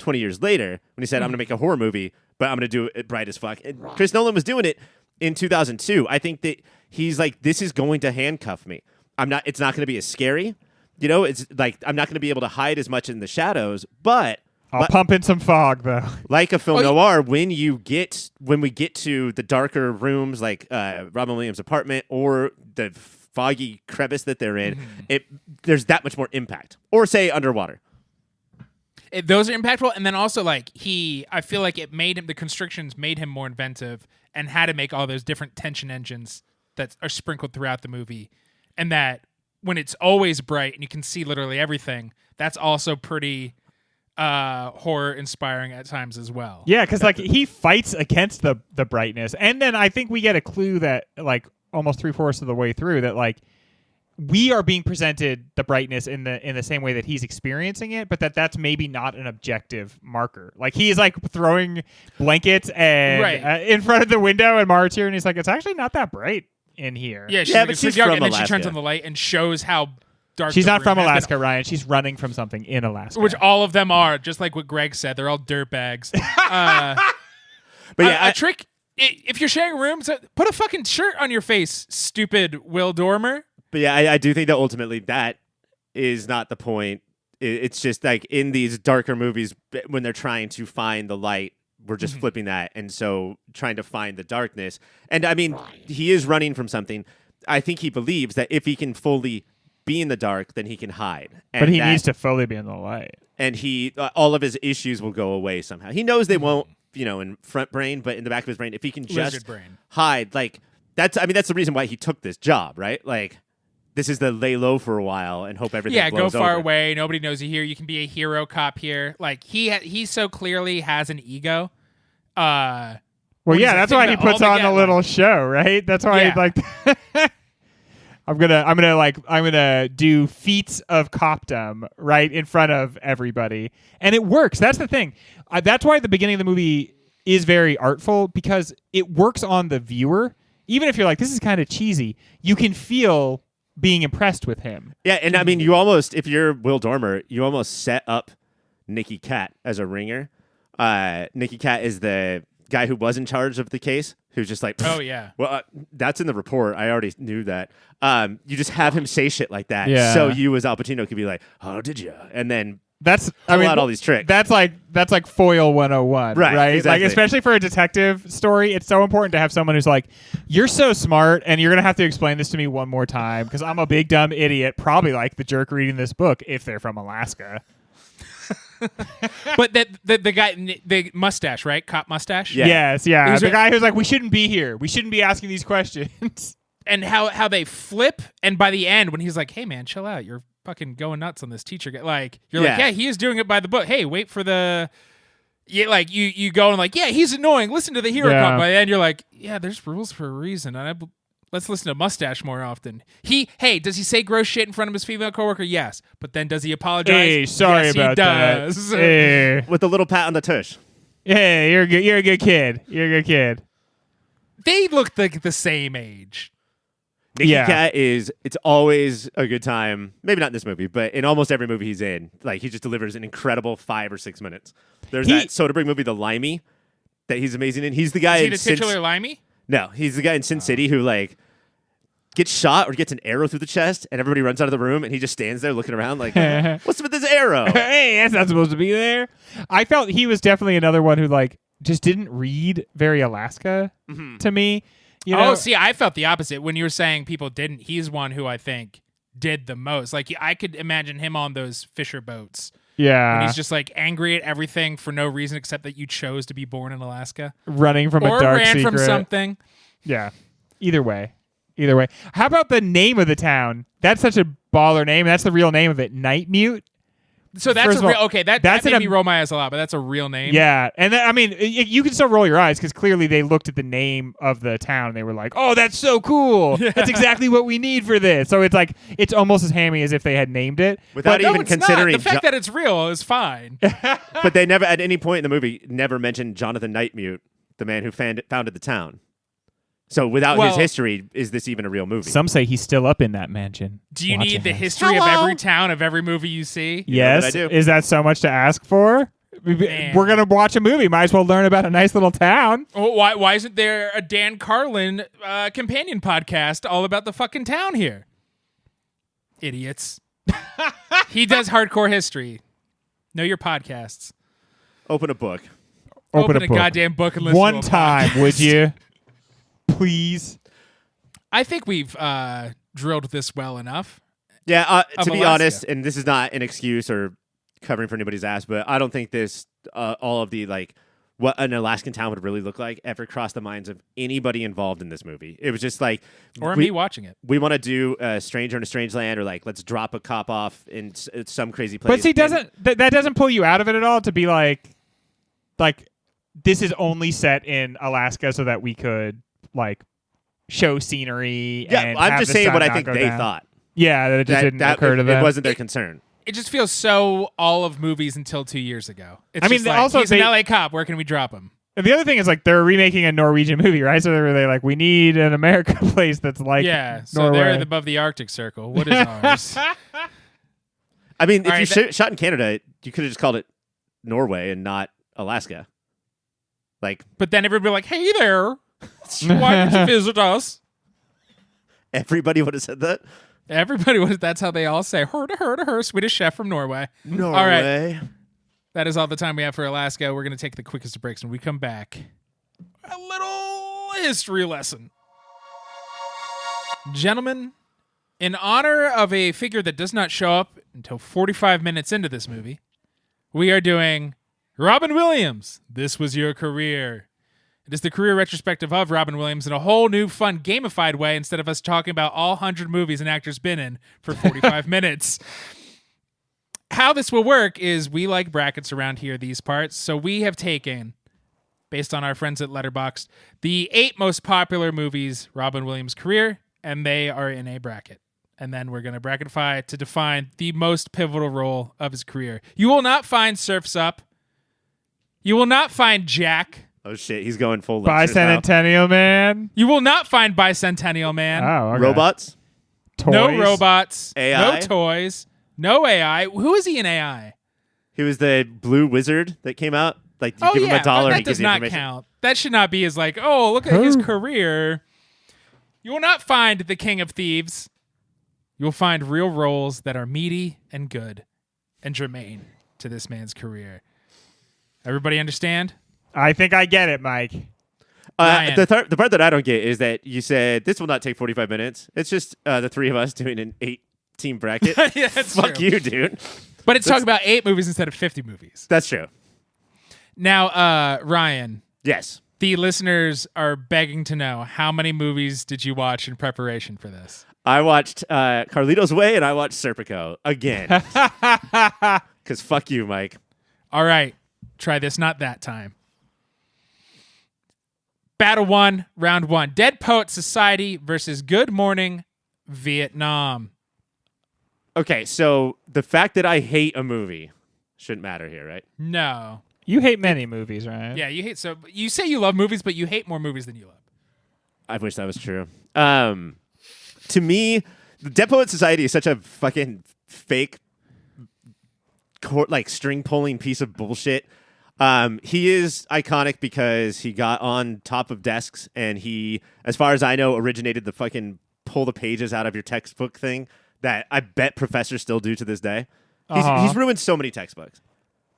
20 years later when he said, I'm going to make a horror movie, but I'm going to do it bright as fuck. And Chris Nolan was doing it in 2002. I think that he's like, this is going to handcuff me. It's not going to be as scary. It's like I'm not going to be able to hide as much in the shadows, but I'll pump in some fog, though. like a film noir, when we get to the darker rooms, like Robin Williams' apartment or the foggy crevice that they're in, there's that much more impact. Or say underwater. Those are impactful, and then also like I feel like the constrictions made him more inventive and had to make all those different tension engines that are sprinkled throughout the movie, and that when it's always bright and you can see literally everything, that's also pretty horror inspiring at times as well. Yeah, because like he fights against the brightness, and then I think we get a clue that like almost 3/4 of the way through that like we are being presented the brightness in the same way that he's experiencing it, but that's maybe not an objective marker. Like he is like throwing blankets and in front of the window, and Mara's here, and he's like, it's actually not that bright in here. Yeah, she's Yeah, like, but it's she's dark, from and then she Alaska. turns on the light and shows how dark. She's the not room from has been. Alaska, Ryan. She's running from something in Alaska. Which all of them are, just like what Greg said. They're all dirtbags. But yeah, a trick, if you're sharing rooms, put a fucking shirt on your face, stupid Will Dormer. But yeah, I do think that ultimately that is not the point. It's just like in these darker movies, when they're trying to find the light, we're just flipping that. And so trying to find the darkness. And I mean, he is running from something. I think he believes that if he can fully be in the dark, then he can hide. And but he needs to fully be in the light. And all of his issues will go away somehow. He knows they won't, in front brain, but in the back of his brain, if he can just Lizard brain. hide, like that's the reason why he took this job, right? Like this is the lay low for a while and hope everything Yeah, go blows far over. away. Nobody knows you here. You can be a hero cop here. Like he so clearly has an ego. Well, What yeah, is it? that's Think why he about all puts the on a get little show, right? That's why Yeah. he like. I'm gonna do feats of copdom right in front of everybody, and it works. That's the thing. That's why the beginning of the movie is very artful, because it works on the viewer. Even if you're like, this is kind of cheesy, you can feel being impressed with him. Yeah, and I mean, you almost, if you're Will Dormer, you almost set up Nikki Cat as a ringer. Nikki Cat is the guy who was in charge of the case, who's just like, Oh yeah. well, that's in the report. I already knew that. You just have him say shit like that, Yeah. so you as Al Pacino could be like, "Oh, did you?" And then That's pull out all these tricks. That's like foil 101, Right, exactly. Like especially for a detective story, it's so important to have someone who's like, "You're so smart, and you're gonna have to explain this to me one more time because I'm a big dumb idiot, probably like the jerk reading this book if they're from Alaska." But the guy, the mustache, right? Cop mustache. Yeah. Yes, yeah, He's the right- guy who's like, "We shouldn't be here. We shouldn't be asking these questions." And how they flip, and by the end, when he's like, "Hey man, chill out. You're fucking going nuts on this teacher guy." Like you're like, Yeah. "Yeah, he is doing it by the book." Hey, wait for the. Yeah, like you go and like, yeah, he's annoying. Listen to the hero Yeah. cop. By the end, you're like, yeah, there's rules for a reason. And let's listen to Mustache more often. Does he say gross shit in front of his female coworker? Yes, but then does he apologize? Hey, sorry Yes, about he does. that. Hey, with a little pat on the tush. hey, you're good. You're a good kid. You're a good kid. They look like the same age. Nicky Yeah. Cat it's always a good time. Maybe not in this movie, but in almost every movie he's in, like he just delivers an incredible 5 or 6 minutes. There's that Soderbergh movie, The Limey, that he's amazing in. He's the guy Is he in the Sin- titular Limey? No, he's the guy in Sin City who like gets shot or gets an arrow through the chest, and everybody runs out of the room, and he just stands there looking around like, "What's with this arrow?" Hey, that's not supposed to be there. I felt he was definitely another one who like just didn't read very Alaska to me. You know? Oh, see, I felt the opposite. When you were saying people didn't, he's one who I think did the most. Like, I could imagine him on those fisher boats. Yeah, And he's just like angry at everything for no reason except that you chose to be born in Alaska. running from Or a dark ran secret. from something. Yeah, either way. How about the name of the town? That's such a baller name. That's the real name of it. Night Mute. So that's First a of all, real, okay, that that's made an me roll my eyes a lot, but that's a real name. Yeah, and I mean, you can still roll your eyes because clearly they looked at the name of the town and they were like, "Oh, that's so cool! That's exactly what we need for this." So it's like it's almost as hammy as if they had named it. Without No, even it's not. considering, The fact that it's real is fine. but they never at any point in the movie never mentioned Jonathan Nightmute, the man who founded the town. So without his Well- history, is this even a real movie? Some say he's still up in that mansion. Do you watching need the him. history of Hello? every town, of every movie you see? Yes, I do. is that so much to ask for? Man. We're gonna watch a movie. Might as well learn about a nice little town. Oh, why isn't there a Dan Carlin companion podcast all about the fucking town here? Idiots. He does hardcore history. Know your podcasts. Open a book. Open a a book. goddamn book and listen One to a time, podcast. would you? Please. I think we've drilled this well enough. Yeah, Of to be Alaska. honest, and this is not an excuse or covering for anybody's ass, but I don't think this all of the like what an Alaskan town would really look like ever crossed the minds of anybody involved in this movie. It was just like Or we, me watching it. we want to do a stranger in a strange land, or like let's drop a cop off in some crazy place. But see, And- that doesn't pull you out of it at all to be like this is only set in Alaska so that we could like show scenery. Yeah, and I'm have just the saying sun what I not think go they down. thought. Yeah, that it just didn't occur to them. It wasn't their concern. It just feels so all of movies until 2 years ago. It's I mean, just like, also he's an LA cop. Where can we drop him? And the other thing is like they're remaking a Norwegian movie, right? So they're like, we need an America place that's like Yeah, so Norway. they're above the Arctic Circle. What is ours? I mean, if All you right, shot in Canada, you could have just called it Norway and not Alaska. Like But then everybody like, hey there, why did you visit us? everybody would have said that. Everybody was. That's how they all say. Her. Swedish chef from Norway. Norway. All right. That is all the time we have for Alaska. We're going to take the quickest of breaks. When we come back, a little history lesson. Gentlemen, in honor of a figure that does not show up until 45 minutes into this movie, we are doing Robin Williams. This was your career. It is the career retrospective of Robin Williams in a whole new, fun, gamified way instead of us talking about all 100 movies an actor's been in for 45 minutes. How this will work is we like brackets around here, these parts. So we have taken, based on our friends at Letterboxd, the 8 most popular movies Robin Williams' career, and they are in a bracket. And then we're going to bracketify to define the most pivotal role of his career. You will not find Surf's Up. You will not find Jack. Oh shit, he's going full Lexus now. Bicentennial Man. You will not find Bicentennial Man. Oh, okay. Robots. Toys. No robots. AI? No toys. No AI. Who is he in AI? He was the blue wizard that came out Like you give him $1 but and that he gives does you not information. count. That should not be as like, oh, look at his career. You will not find the king of thieves. You will find real roles that are meaty and good and germane to this man's career. Everybody understand? I think I get it, Mike. Ryan. The part that I don't get is that you said this will not take 45 minutes. It's just the three of us doing an 8-team bracket. Yeah, that's Fuck true. you, dude. But it's talking about 8 movies instead of 50 movies. That's true. Now, Ryan, Yes. the listeners are begging to know, how many movies did you watch in preparation for this? I watched Carlito's Way and I watched Serpico again. Because fuck you, Mike. All right. Try this, not that time. Battle 1, Round 1. Dead Poet Society versus Good Morning Vietnam. Okay, so the fact that I hate a movie shouldn't matter here, right? No. You hate many movies, right? Yeah, you say you love movies, but you hate more movies than you love. I wish that was true. To me, the Dead Poet Society is such a fucking fake, string pulling piece of bullshit. He is iconic because he got on top of desks and he, as far as I know, originated the fucking pull the pages out of your textbook thing that I bet professors still do to this day. He's ruined so many textbooks.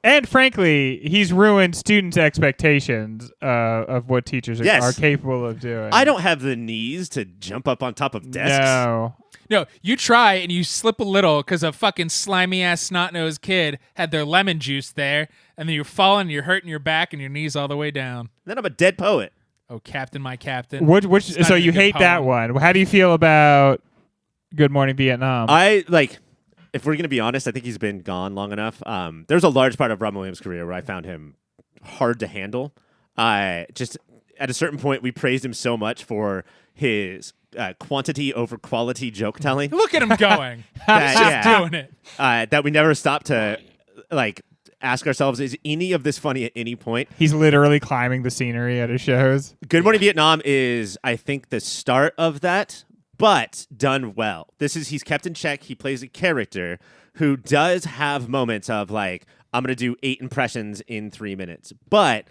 And frankly, he's ruined students' expectations of what teachers are capable of doing. I don't have the knees to jump up on top of desks. No, you try and you slip a little because a fucking slimy ass snot nosed kid had their lemon juice there, and then you're falling, you're hurting your back and your knees all the way down. Then I'm a dead poet. Oh, Captain, my captain. So you hate that one. How do you feel about Good Morning Vietnam? If we're going to be honest, I think he's been gone long enough. There's a large part of Robin Williams' career where I found him hard to handle. Just at a certain point, we praised him so much for his quantity over quality joke telling. Look at him going. Just doing it. That we never stopped to ask ourselves, is any of this funny at any point? He's literally climbing the scenery at his shows. Good Morning Vietnam is, I think, the start of that, but done well. He's kept in check. He plays a character who does have moments of like, I'm going to do 8 impressions in 3 minutes. But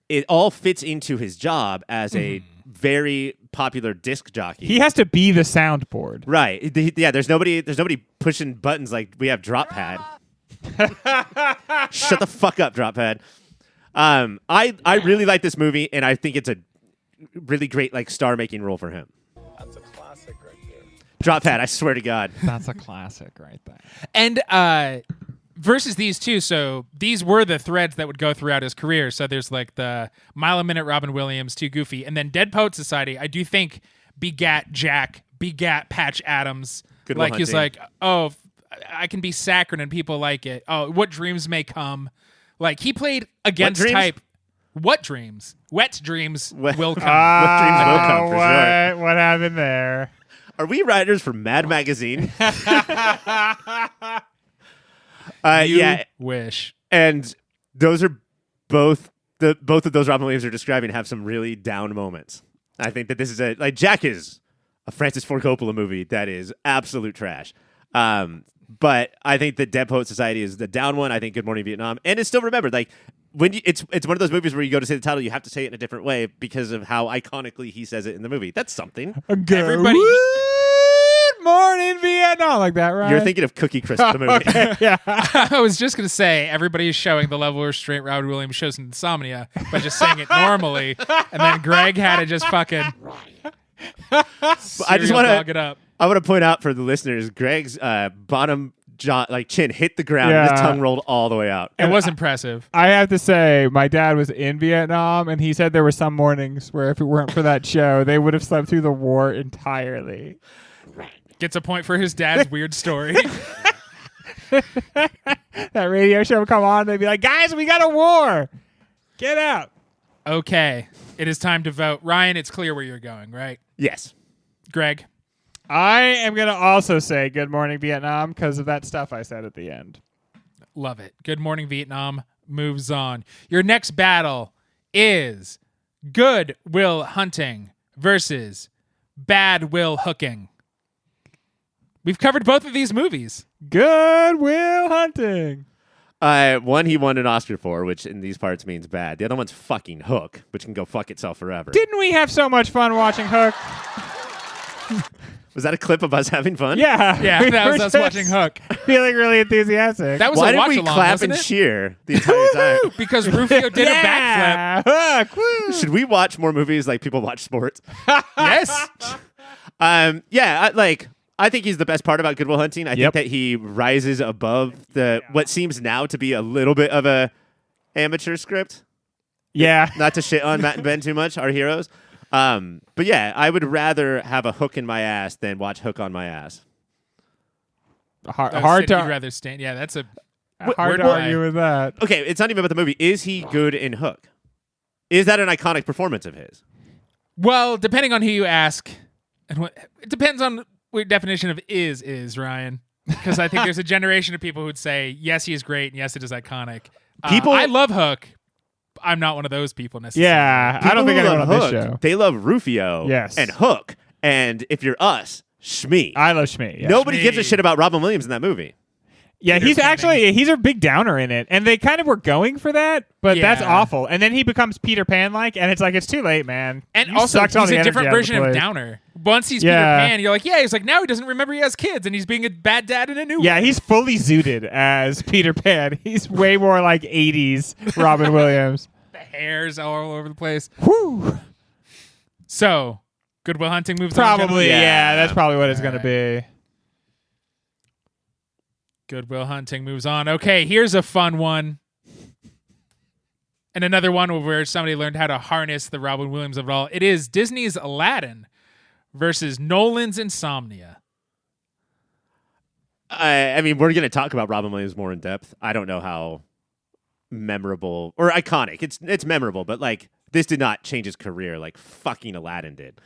it all fits into his job as a very popular disc jockey. He has to be the soundboard. Right. There's nobody pushing buttons like we have Drop Pad. Shut the fuck up, Drop Pad. I really like this movie, and I think it's a really great star-making role for him. That's a classic right there. Drop Pad, I swear to God. That's a classic right there. And versus these two, so these were the threads that would go throughout his career. So there's like the Mile a Minute Robin Williams, Too Goofy, and then Dead Poet Society, I do think begat Jack, begat Patch Adams. Good Will he's Hunting. like, oh, I can be saccharine and people like it. Oh, What Dreams May Come. Like he played against What dreams? type. What dreams? Wet dreams will come. What dreams will come, for sure. What happened there? Are we writers for Mad Magazine? You wish. And those are both of those Robin Williams are describing have some really down moments. I think that this is Jack is a Francis Ford Coppola movie that is absolute trash. But I think that Dead Poet Society is the down one. I think Good Morning Vietnam, and it's still remembered. Like when it's one of those movies where you go to say the title, you have to say it in a different way because of how iconically he says it in the movie. That's something. Everybody. Good Morning Vietnam, like that, right? You're thinking of Cookie Crisp, the movie. Okay, yeah. I was just going to say, everybody is showing the level of restraint Robin Williams shows in Insomnia by just saying it normally. And then Greg had to just fucking I just want dog it up. I want to point out for the listeners, Greg's bottom jaw, chin hit the ground. And his tongue rolled all the way out. It was impressive. I have to say, my dad was in Vietnam, and he said there were some mornings where if it weren't for that show, they would have slept through the war entirely. Gets a point for his dad's weird story. That radio show would come on, they'd be like, guys, we got a war. Get out. Okay. It is time to vote. Ryan, it's clear where you're going, right? Yes. Greg? I am going to also say Good Morning Vietnam because of that stuff I said at the end. Love it. Good Morning Vietnam moves on. Your next battle is Good Will Hunting versus Bad Will Hooking. We've covered both of these movies. Good Will Hunting. One he won an Oscar for, which in these parts means bad. The other one's fucking Hook, which can go fuck itself forever. Didn't we have so much fun watching Hook? Was that a clip of us having fun? Yeah. Yeah, We that were was us just watching Hook. Feeling really enthusiastic. That was Why a did watch we along, clap wasn't and it? cheer the entire time? Because Rufio did a backflip. yeah. Hook. Woo. Should we watch more movies like people watch sports? Yes. I think he's the best part about Good Will Hunting. I think Yep. that he rises above what seems now to be a little bit of a amateur script. Yeah. Not to shit on Matt and Ben too much, our heroes. But yeah, I would rather have a hook in my ass than watch Hook on my ass. Hard You'd to rather stand. Yeah, that's a hard to wordplay. argue with that. Okay, it's not even about the movie. Is he good in Hook? Is that an iconic performance of his? Well, depending on who you ask, and it depends on what definition of is Ryan. Because I think there's a generation of people who'd say yes, he is great, and yes, it is iconic. I love Hook. I'm not one of those people necessarily. Yeah. I don't People think who anyone on love this Hook, show. they love Rufio Yes. and Hook. And if you're us, Shmee. I love Shmee. Yeah. Nobody Shmee. gives a shit about Robin Williams in that movie. Yeah, he's entertaining. actually he's a big downer in it, and they kind of were going for that, but that's Yeah. awful. And then he becomes Peter Pan like, and it's like it's too late, man. And You also, sucked all he's the a energy different out the version of place. Downer. Once he's Yeah. Peter Pan, you're like, yeah, he's like, now he doesn't remember he has kids, and he's being a bad dad in a new Yeah, way. he's fully zooted as Peter Pan. He's way more like '80s Robin Williams. The hair's all over the place. Whew. So, Good Will Hunting moves on. Probably, gentlemen? yeah, that's probably what it's All gonna be. Good Will Hunting moves on. Okay, here's a fun one. And another one where somebody learned how to harness the Robin Williams of it all. It is Disney's Aladdin versus Nolan's Insomnia. I mean, we're going to talk about Robin Williams more in depth. I don't know how memorable or iconic. It's memorable, but like this did not change his career like fucking Aladdin did.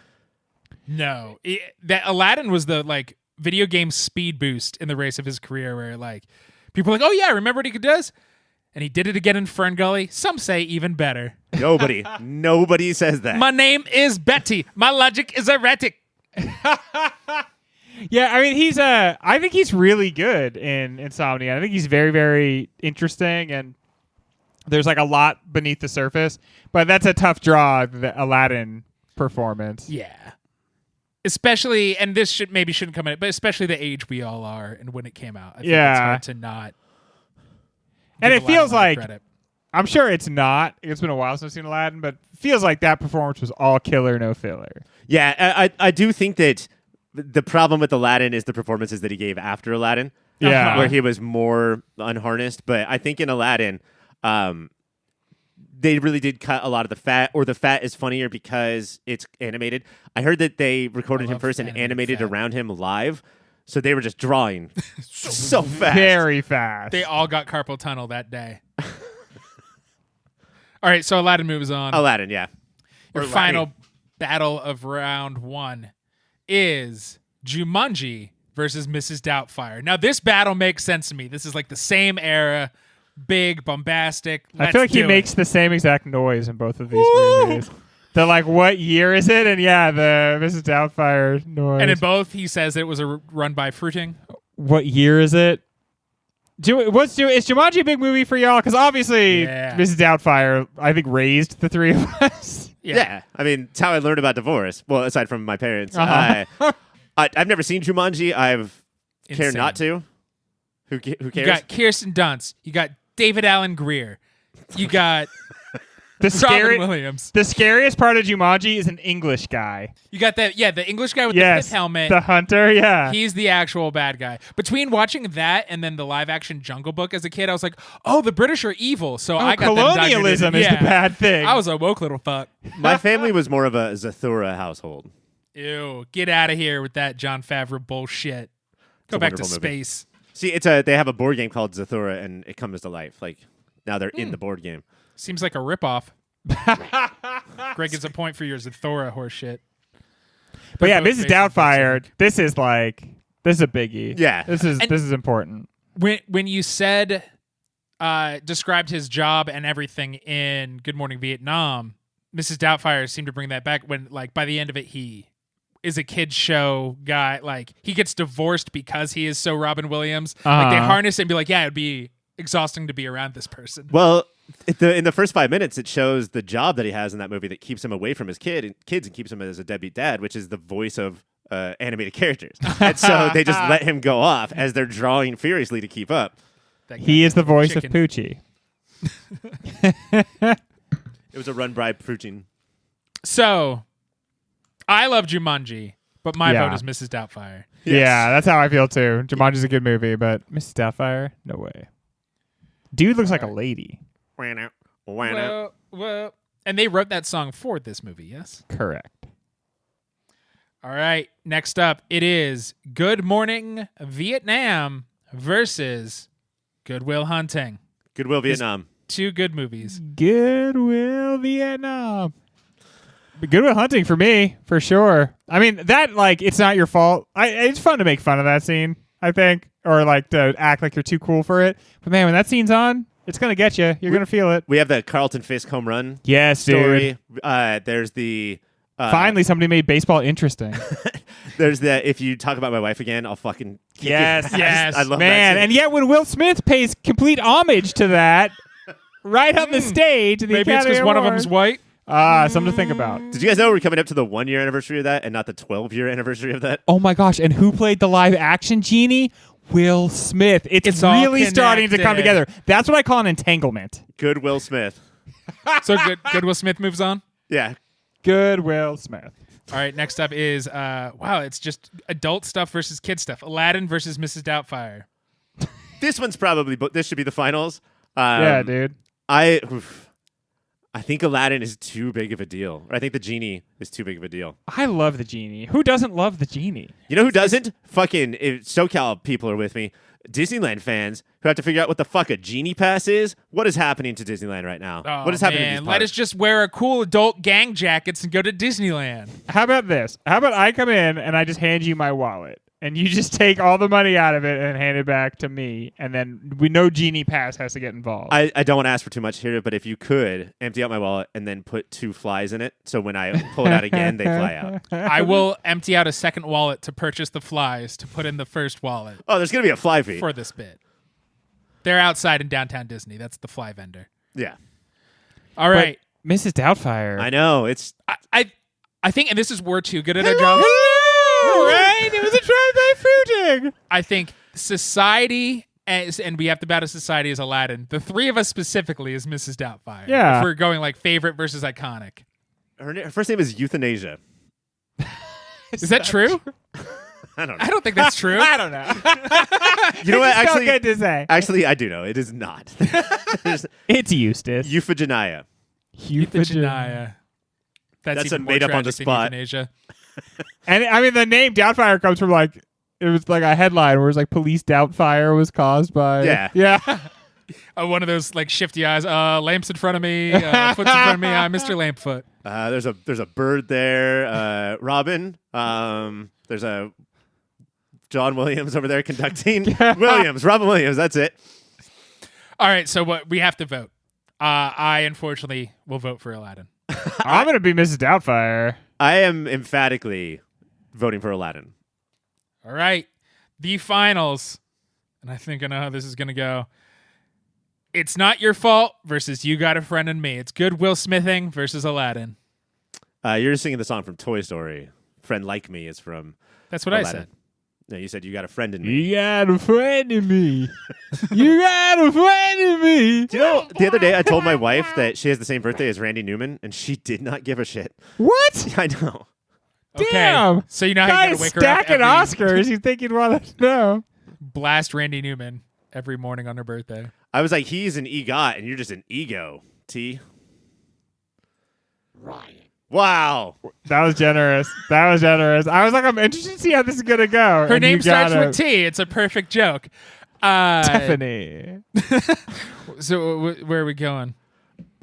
No. That Aladdin was the like video game speed boost in the race of his career where like people are like, oh yeah, remember what he does? And he did it again in Fern Gully. Some say even better. Nobody says that. My name is Betty. My logic is erratic. Yeah, I mean I think he's really good in Insomnia. I think he's very, very interesting, and there's like a lot beneath the surface. But that's a tough draw, the Aladdin performance. Yeah. Especially, and this shouldn't come in, but especially the age we all are and when it came out. I think Yeah. it's hard to not. And give it feels Aladdin a lot of like credit. I'm sure it's not. It's been a while since I've seen Aladdin, but it feels like that performance was all killer, no filler. Yeah, I do think that the problem with Aladdin is the performances that he gave after Aladdin. Yeah. Where he was more unharnessed. But I think in Aladdin, they really did cut a lot of the fat, or the fat is funnier because it's animated. I heard that they recorded him love first and animated animated fat. around him live. So they were just drawing so fast. Very fast. They all got carpal tunnel that day. All right, so Aladdin moves on. Aladdin, yeah. Your Or final battle of round one is Jumanji versus Mrs. Doubtfire. Now, this battle makes sense to me. This is like the same era, big, bombastic. I feel like he makes the same exact noise in both of these movies. They're like, what year is it? And yeah, the Mrs. Doubtfire noise. And in both, he says it was a run by Fruiting. What year is it? Is Jumanji a big movie for y'all? Because obviously, Yeah. Mrs. Doubtfire, I think, raised the three of us. Yeah. I mean, it's how I learned about divorce. Well, aside from my parents. Uh-huh. I've never seen Jumanji. I've cared Insane. not to. Who cares? You got Kirsten Dunst. You got David Allen Greer. You got Robin Williams. The scariest part of Jumanji is an English guy. You got the English guy with Yes, the pith helmet. the hunter. Yeah, He's the actual bad guy. Between watching that and then the live-action Jungle Book as a kid, I was like, "Oh, the British are evil." So I got them colonialism is the bad thing. I was a woke little fuck. My family was more of a Zathura household. Ew, get out of here with that Jon Favreau bullshit. Go a back to wonderful movie. space. See, they have a board game called Zathura, and it comes to life. Like now they're in the board game. Seems like a ripoff. Greg gets a point for your Zathura horse shit. but yeah, both Mrs. based on Doubtfire. This is a biggie. Yeah. this is important. When you said described his job and everything in Good Morning Vietnam, Mrs. Doubtfire seemed to bring that back when, like, by the end of it, he is a kid's show guy. Like, he gets divorced because he is so Robin Williams. Like, they harness it and be like, yeah, exhausting to be around this person. Well, in the first 5 minutes, it shows the job that he has in that movie that keeps him away from his kids and keeps him as a deadbeat dad, which is the voice of animated characters. And so they just let him go off as they're drawing furiously to keep up. He is the voice chicken. of Poochie. It was a run by Pruchin. So, I love Jumanji, but my Yeah. vote is Mrs. Doubtfire. Yeah, that's how I feel too. Jumanji's a good movie, but Mrs. Doubtfire, no way. Dude looks like a lady. Well, and they wrote that song for this movie, yes? Correct. All right, next up, it is Good Morning Vietnam versus Good Will Hunting. Goodwill Vietnam. Two good movies. Goodwill Vietnam. Goodwill Hunting for me, for sure. I mean, that, like, it's not your fault. It's fun to make fun of that scene, I think, or, like, to act like you're too cool for it. But, man, when that scene's on, it's going to get you. You're going to feel it. We have the Carlton Fisk home run Yes, story. dude. There's the... Finally, somebody made baseball interesting. There's the if you talk about my wife again, I'll fucking kick Yes, you. yes, I love Man, that and scene. yet when Will Smith pays complete homage to that right on the stage, the Maybe it's Academy because one of Awards. them's white. Something to think about. Did you guys know we're coming up to the 1 year anniversary of that and not the 12-year anniversary of that? Oh my gosh! And who played the live action genie? Will Smith. It's all really starting to come connected. together. That's what I call an entanglement. Good Will Smith. So Good Will Smith moves on. Yeah. Good Will Smith. All right, next up is it's just adult stuff versus kid stuff. Aladdin versus Mrs. Doubtfire. This one's probably this should be the finals. Yeah, dude. I think Aladdin is too big of a deal. Or I think the genie is too big of a deal. I love the genie. Who doesn't love the genie? You know who doesn't? Fucking SoCal people are with me. Disneyland fans who have to figure out what the fuck a genie pass is. What is happening to Disneyland right now? Oh, What is happening man. to these Let parks? us just wear a cool adult gang jackets and go to Disneyland. How about this? How about I come in and I just hand you my wallet and you just take all the money out of it and hand it back to me, and then we know Genie Pass has to get involved. I don't want to ask for too much here, but if you could empty out my wallet and then put 2 flies in it, so when I pull it out again, they fly out. I will empty out a second wallet to purchase the flies to put in the first wallet Oh, there's gonna be a fly fee. for this bit. They're outside in downtown Disney. That's the fly vendor. Yeah, All right. Mrs. Doubtfire. I know. It's I think, and this is we're too good at our jobs. Right? It was a drive-by fruiting. I think society, and we have to battle society as Aladdin. The three of us specifically is Mrs. Doubtfire. Yeah. If we're going like favorite versus iconic. her first name is Euthanasia. Is that true? I don't know. I don't think that's true. I don't know. You know what? It's Actually, good to say. actually, I do know. It is not. There's It's Eustace. Euphegenia. Euthanasia. That's That's even a more made up on tragic the than spot. euthanasia. And I mean, the name Doubtfire comes from like, it was like a headline where it's like police Doubtfire was caused by. Yeah. Yeah. One of those like shifty eyes. Lamp's in front of me. Foot's in front of me. I'm Mr. Lampfoot. There's a bird there. Robin. There's a John Williams over there conducting. Robin Williams. That's it. All right. So what we have to vote. I unfortunately will vote for Aladdin. I'm going to be Mrs. Doubtfire. I am emphatically voting for Aladdin. All right. The finals. And I think I know how this is going to go. It's Not Your Fault versus You Got a Friend in Me. It's Good Will Smithing versus Aladdin. You're singing the song from Toy Story. Friend Like Me is from That's what Aladdin. I said. No, you said you got a friend in me. You got a friend in me. You got a friend in me. Do you know, the other day I told my wife that she has the same birthday as Randy Newman, and she did not give a shit. What? I know. Okay. Damn. So you know how you Guy's gotta wake her up stacking every Oscars. You think you'd want to know? blast Randy Newman every morning on her birthday. I was like, he's an EGOT, and you're just an ego, T. Ryan. Wow. That was generous. That was generous. I was like, I'm interested to see how this is going to go. Her And name you starts got with T. It's a perfect joke. Tiffany. So where are we going?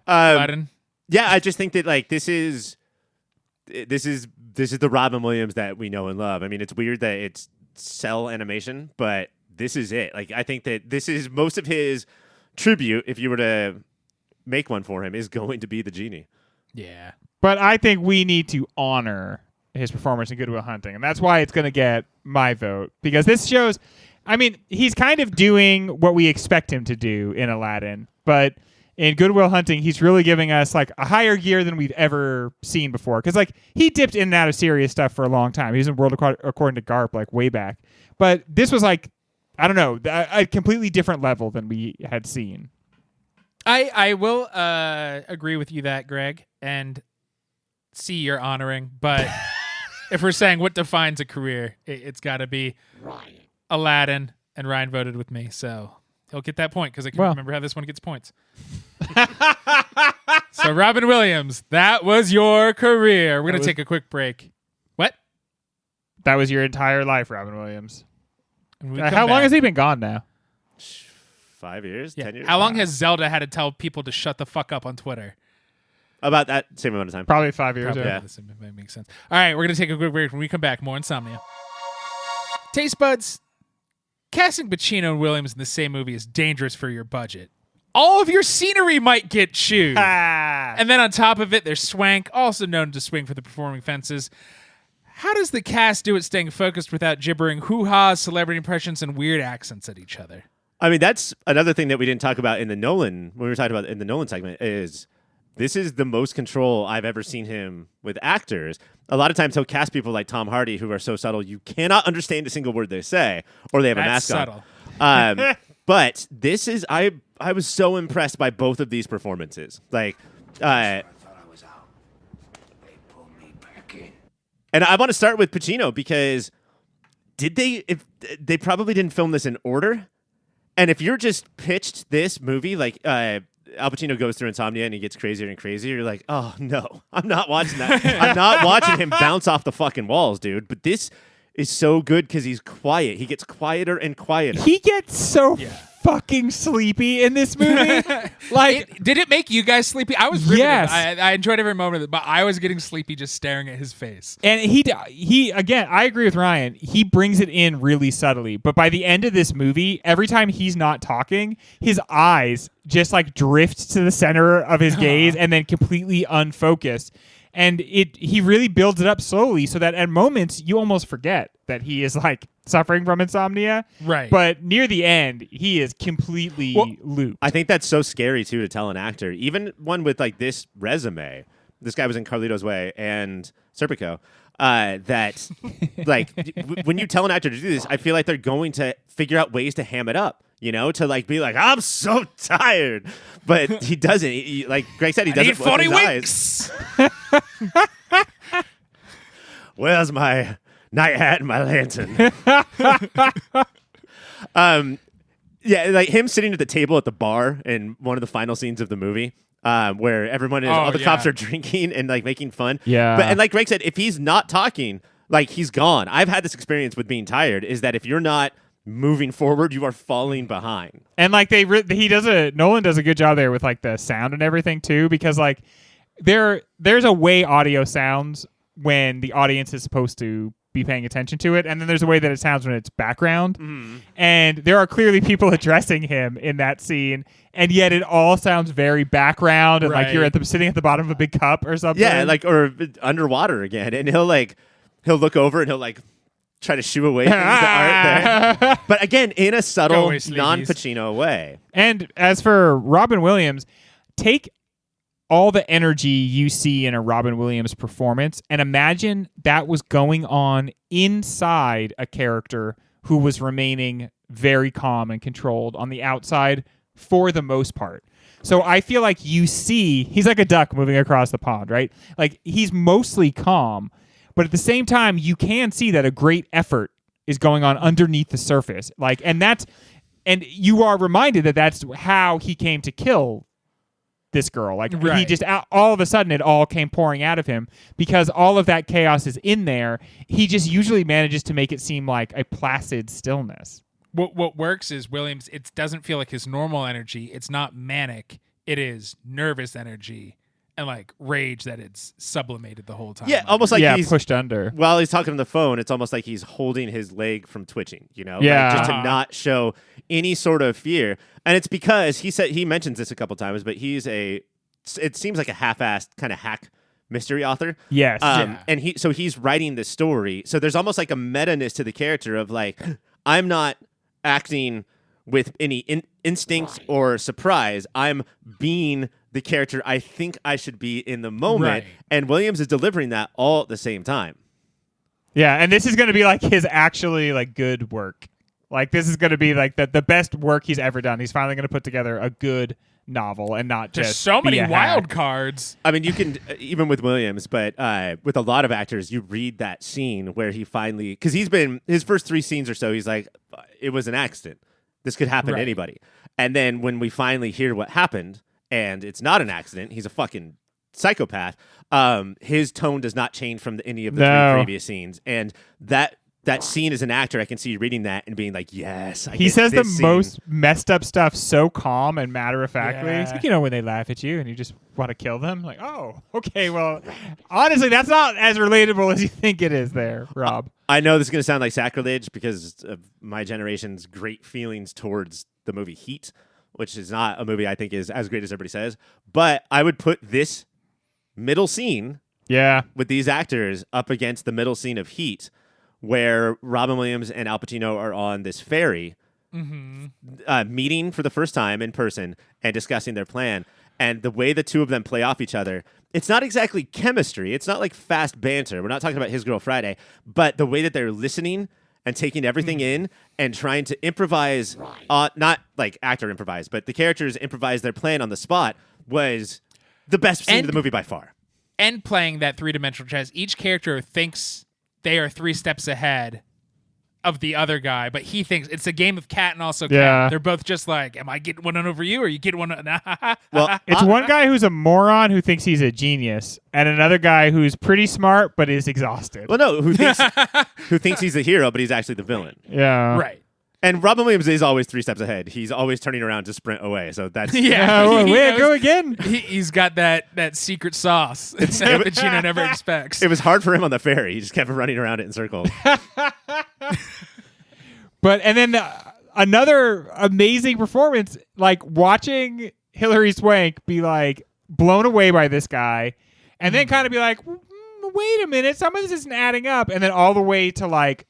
Um, Aladdin? yeah, I just think that like this is the Robin Williams that we know and love. I mean, it's weird that it's cell animation, but this is it. Like, I think that this is most of his tribute, if you were to make one for him, is going to be the genie. Yeah. But I think we need to honor his performance in Good Will Hunting, and that's why it's going to get my vote, because this shows. I mean, he's kind of doing what we expect him to do in Aladdin, but in Good Will Hunting, he's really giving us like a higher gear than we've ever seen before. Because like he dipped in and out of serious stuff for a long time. He was in World According to Garp like way back, but this was like, I don't know, a completely different level than we had seen. I will agree with you that, Greg, and see you're honoring, but if we're saying what defines a career, it's got to be Aladdin, and Ryan voted with me, so he'll get that point because I can remember how this one gets points. So Robin Williams, that was your career. We're going to take a quick break. What? That was your entire life, Robin Williams. How long has he been gone now? 5 years? 10 years? How long has Zelda had to tell people to shut the fuck up on Twitter? About that same amount of time. Probably 5 years. Probably, Yeah. That makes sense. All right, we're going to take a quick break. When we come back, more Insomnia. Taste buds, casting Pacino and Williams in the same movie is dangerous for your budget. All of your scenery might get chewed. And then on top of it, there's Swank, also known to swing for the performing fences. How does the cast do it staying focused without gibbering hoo-haws, celebrity impressions, and weird accents at each other? I mean, that's another thing that we didn't talk about in the Nolan, when we were talking about in the Nolan segment, is this is the most control I've ever seen him with actors. A lot of times he'll cast people like Tom Hardy who are so subtle you cannot understand a single word they say, or they have That's a mask subtle. on. But this is, I was so impressed by both of these performances. Like, and I want to start with Pacino because if they probably didn't film this in order. And if you're just pitched this movie, like Al Pacino goes through Insomnia and he gets crazier and crazier, you're like, oh, no, I'm not watching that. I'm not watching him bounce off the fucking walls, dude. But this is so good because he's quiet. He gets quieter and quieter. He gets so fucking sleepy in this movie. Like, did it make you guys sleepy? I was riveted. Yes. I enjoyed every moment of it, but I was getting sleepy just staring at his face. and he again, I agree with Ryan. He brings it in really subtly, but by the end of this movie, every time he's not talking, his eyes just like drift to the center of his gaze and then completely unfocused. And he really builds it up slowly so that at moments you almost forget that he is like suffering from insomnia. Right. But near the end, he is completely looped. I think that's so scary, too, to tell an actor. Even one with like this resume. This guy was in Carlito's Way and Serpico. That like when you tell an actor to do this, I feel like they're going to figure out ways to ham it up. You know, to like be like, I'm so tired, but he doesn't. Like Greg said, he doesn't. Need 40 with his winks. eyes. Where's my night hat and my lantern? Yeah, like him sitting at the table at the bar in one of the final scenes of the movie, where everyone is, all the cops are drinking and like making fun. Yeah, and like Greg said, if he's not talking, like he's gone. I've had this experience with being tired. Is that if you're not moving forward, you are falling behind. And like Nolan does a good job there with like the sound and everything too, because like there's a way audio sounds when the audience is supposed to be paying attention to it, and then there's a way that it sounds when it's background. And there are clearly people addressing him in that scene, and yet it all sounds very background and like you're sitting at the bottom of a big cup or something. Yeah, like or underwater again, and he'll look over and he'll like try to shoo away things that aren't there. But again, in a subtle, non-Pacino way. And as for Robin Williams, take all the energy you see in a Robin Williams performance and imagine that was going on inside a character who was remaining very calm and controlled on the outside for the most part. So I feel like he's like a duck moving across the pond, right? Like he's mostly calm, but at the same time, you can see that a great effort is going on underneath the surface. Like, and you are reminded that that's how he came to kill this girl. Like he just all of a sudden it all came pouring out of him because all of that chaos is in there. He just usually manages to make it seem like a placid stillness. What works is Williams, it doesn't feel like his normal energy. It's not manic. It is nervous energy and like rage that it's sublimated the whole time. Yeah, almost like he's pushed under. While he's talking on the phone, it's almost like he's holding his leg from twitching, you know? Yeah. Like, just to not show any sort of fear. And it's because he mentions this a couple times, but it seems like a half-assed kind of hack mystery author. Yes. And he's writing this story. So there's almost like a meta-ness to the character of like, I'm not acting with any instincts or surprise. I'm being the character I think I should be in the moment, Right. and Williams is delivering that all at the same time. Yeah, and this is going to be like his actually like good work. Like this is going to be like the best work he's ever done. He's finally going to put together a good novel and not There's just so be many a wild hack. cards. I mean, you can even with Williams, but with a lot of actors, you read that scene where he finally, because he's been his first 3 scenes or so, he's like, it was an accident. This could happen to Right. anybody. And then when we finally hear what happened, and it's not an accident, he's a fucking psychopath. His tone does not change from any of the No. 3 previous scenes, and that scene as an actor, I can see you reading that and being like, yes. He says the this scene. most messed up stuff so calm and matter of factly. Yeah. It's like, when they laugh at you and you just want to kill them. Like, oh, okay. Well, honestly, that's not as relatable as you think it is there, Rob. I know this is going to sound like sacrilege because of my generation's great feelings towards the movie Heat, which is not a movie I think is as great as everybody says. But I would put this middle scene Yeah. with these actors up against the middle scene of Heat, where Robin Williams and Al Pacino are on this ferry meeting for the first time in person and discussing their plan. And the way the two of them play off each other, it's not exactly chemistry. It's not like fast banter. We're not talking about His Girl Friday, but the way that they're listening and taking everything in and trying to improvise, not like actor improvise, but the characters improvise their plan on the spot was the best scene of the movie by far. And playing that 3-dimensional chess, each character thinks they are 3 steps ahead of the other guy, but he thinks it's a game of cat and also cat. Yeah. They're both just like, am I getting one over you or you getting one? Well, It's one guy who's a moron who thinks he's a genius, and another guy who's pretty smart but is exhausted. well, no, who thinks he's the hero, but he's actually the villain. Yeah. Right. And Robin Williams is always 3 steps ahead. He's always turning around to sprint away. So that's Yeah. Oh, he wait, knows- go again. He's got that secret sauce that Pacino never expects. It was hard for him on the ferry. He just kept running around it in circles. But and then another amazing performance, like watching Hilary Swank be like blown away by this guy, and then kind of be like, wait a minute, some of this isn't adding up, and then all the way to like,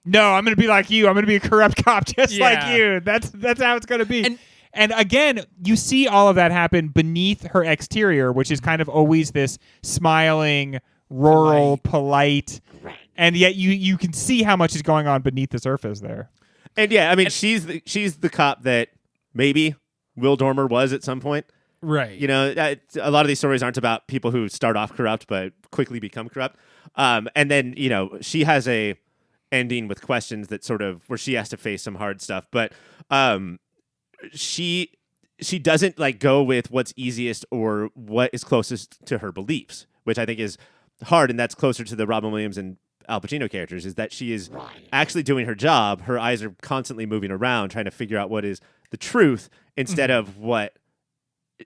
no, I'm gonna be like you, I'm gonna be a corrupt cop just Yeah. like you. That's how it's gonna be. And- And again, you see all of that happen beneath her exterior, which is kind of always this smiling, rural, polite, and yet you can see how much is going on beneath the surface there. And yeah, I mean, she's the cop that maybe Will Dormer was at some point. Right. You know, a lot of these stories aren't about people who start off corrupt but quickly become corrupt. And then, you know, she has a ending with questions that sort of where she has to face some hard stuff. But she doesn't like go with what's easiest or what is closest to her beliefs, which I think is hard, and that's closer to the Robin Williams and Al Pacino characters, is that she is actually doing her job. Her eyes are constantly moving around trying to figure out what is the truth instead of what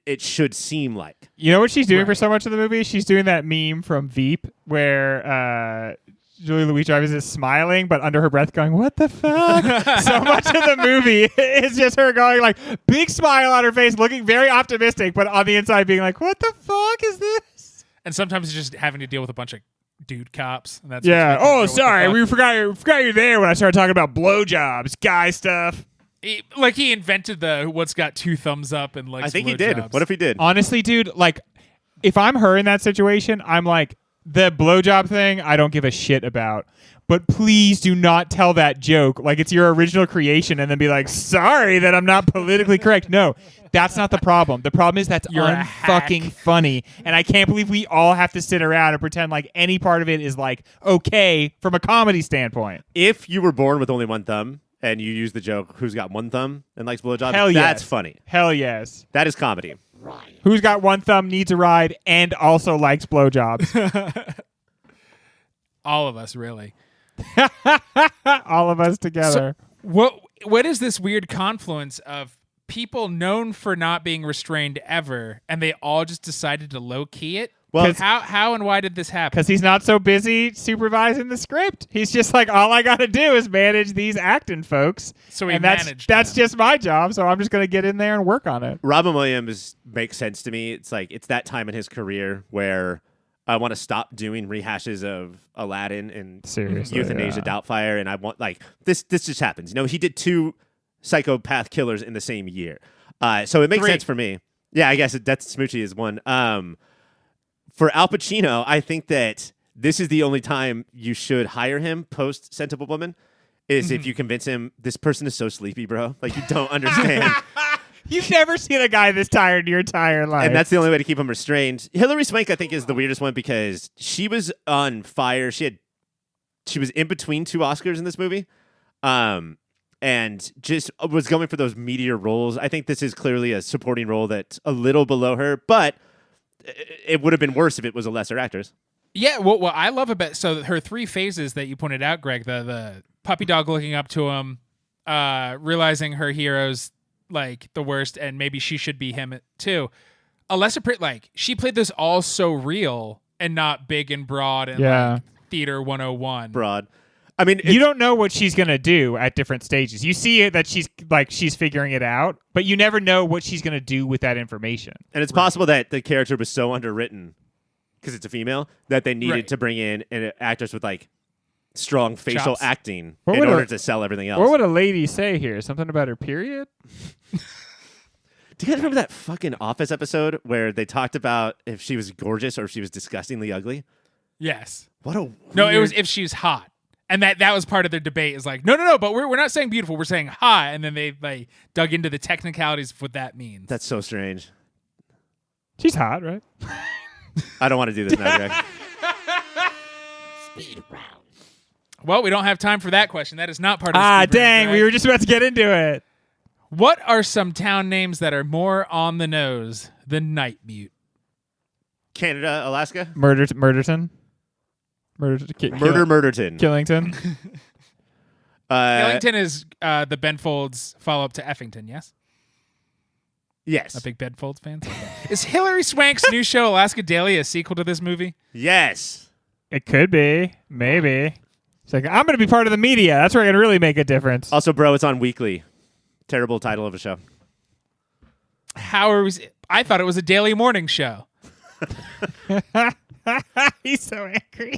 it should seem like. You know what she's doing Right. for so much of the movie? She's doing that meme from Veep where Julia Louis-Dreyfus is smiling, but under her breath going, "What the fuck?" So much of the movie is just her going like big smile on her face, looking very optimistic, but on the inside being like, "What the fuck is this?" And sometimes it's just having to deal with a bunch of dude cops. And that's Yeah. what's making her Oh, go, "What the sorry, fuck?" we forgot you there when I started talking about blowjobs, guy stuff. He invented the what's got 2 thumbs up and like. I think he did. What if he did? Honestly, dude, like, if I'm her in that situation, I'm like, the blowjob thing, I don't give a shit about. But please do not tell that joke like it's your original creation and then be like, sorry that I'm not politically correct. No, that's not the problem. The problem is that's You're a unfucking hack. funny. And I can't believe we all have to sit around and pretend like any part of it is like okay from a comedy standpoint. If you were born with only one thumb and you use the joke, who's got one thumb and likes blowjobs, Hell that's yes. funny. Hell yes. That is comedy. Who's got one thumb, needs a ride, and also likes blowjobs? All of us, really. All of us together. What is this weird confluence of people known for not being restrained ever, and they all just decided to low key it? Well, how and why did this happen? Because he's not so busy supervising the script. He's just like, all I got to do is manage these acting folks. So he and that's managed that's them. just my job. So I'm just going to get in there and work on it. Robin Williams makes sense to me. It's like it's that time in his career where I want to stop doing rehashes of Aladdin and Seriously, Euthanasia, yeah. Doubtfire, and I want like this just happens. You know, he did 2 psychopath killers in the same year. So it makes 3. sense for me. Yeah, I guess Death Smoochie is one. For Al Pacino, I think that this is the only time you should hire him post Scent of a Woman is if you convince him this person is so sleepy, bro. Like, you don't understand. You've never seen a guy this tired in your entire life. And that's the only way to keep him restrained. Hilary Swank, I think, is the weirdest one because she was on fire. She was in between 2 Oscars in this movie. And just was going for those meteor roles. I think this is clearly a supporting role that's a little below her, but it would have been worse if it was a lesser actress. Yeah, what I love about her 3 phases that you pointed out, Greg, the puppy dog looking up to him, realizing her hero's like the worst, and maybe she should be him too. She played this all so real and not big and broad and like theater 101. Broad. I mean, you don't know what she's going to do at different stages. You see it that she's figuring it out, but you never know what she's going to do with that information. And it's possible that the character was so underwritten because it's a female that they needed to bring in an actress with like strong facial Chops. acting in order to sell everything else. What would a lady say here? Something about her period? Do you guys remember that fucking Office episode where they talked about if she was gorgeous or if she was disgustingly ugly? Yes. What a No, it weird- was if she's hot. And that was part of their debate is like, no, but we're not saying beautiful, we're saying hot. And then they dug into the technicalities of what that means. That's so strange. She's hot, right? I don't want to do this now, Greg. Well, we don't have time for that question. That is not part of the speed round, Dang, Greg. we were just about to get into it. What are some town names that are more on the nose than Night Butte? Canada, Alaska? Murderton. Murderton. Killington. Ellington is the Ben Folds follow-up to Effington, yes? Yes. A big Ben Folds fan? Is Hilary Swank's new show, Alaska Daily, a sequel to this movie? Yes. It could be. Maybe. It's like, I'm going to be part of the media. That's where I'm going to really make a difference. Also, bro, it's on Weekly. Terrible title of a show. I thought it was a daily morning show. He's so angry.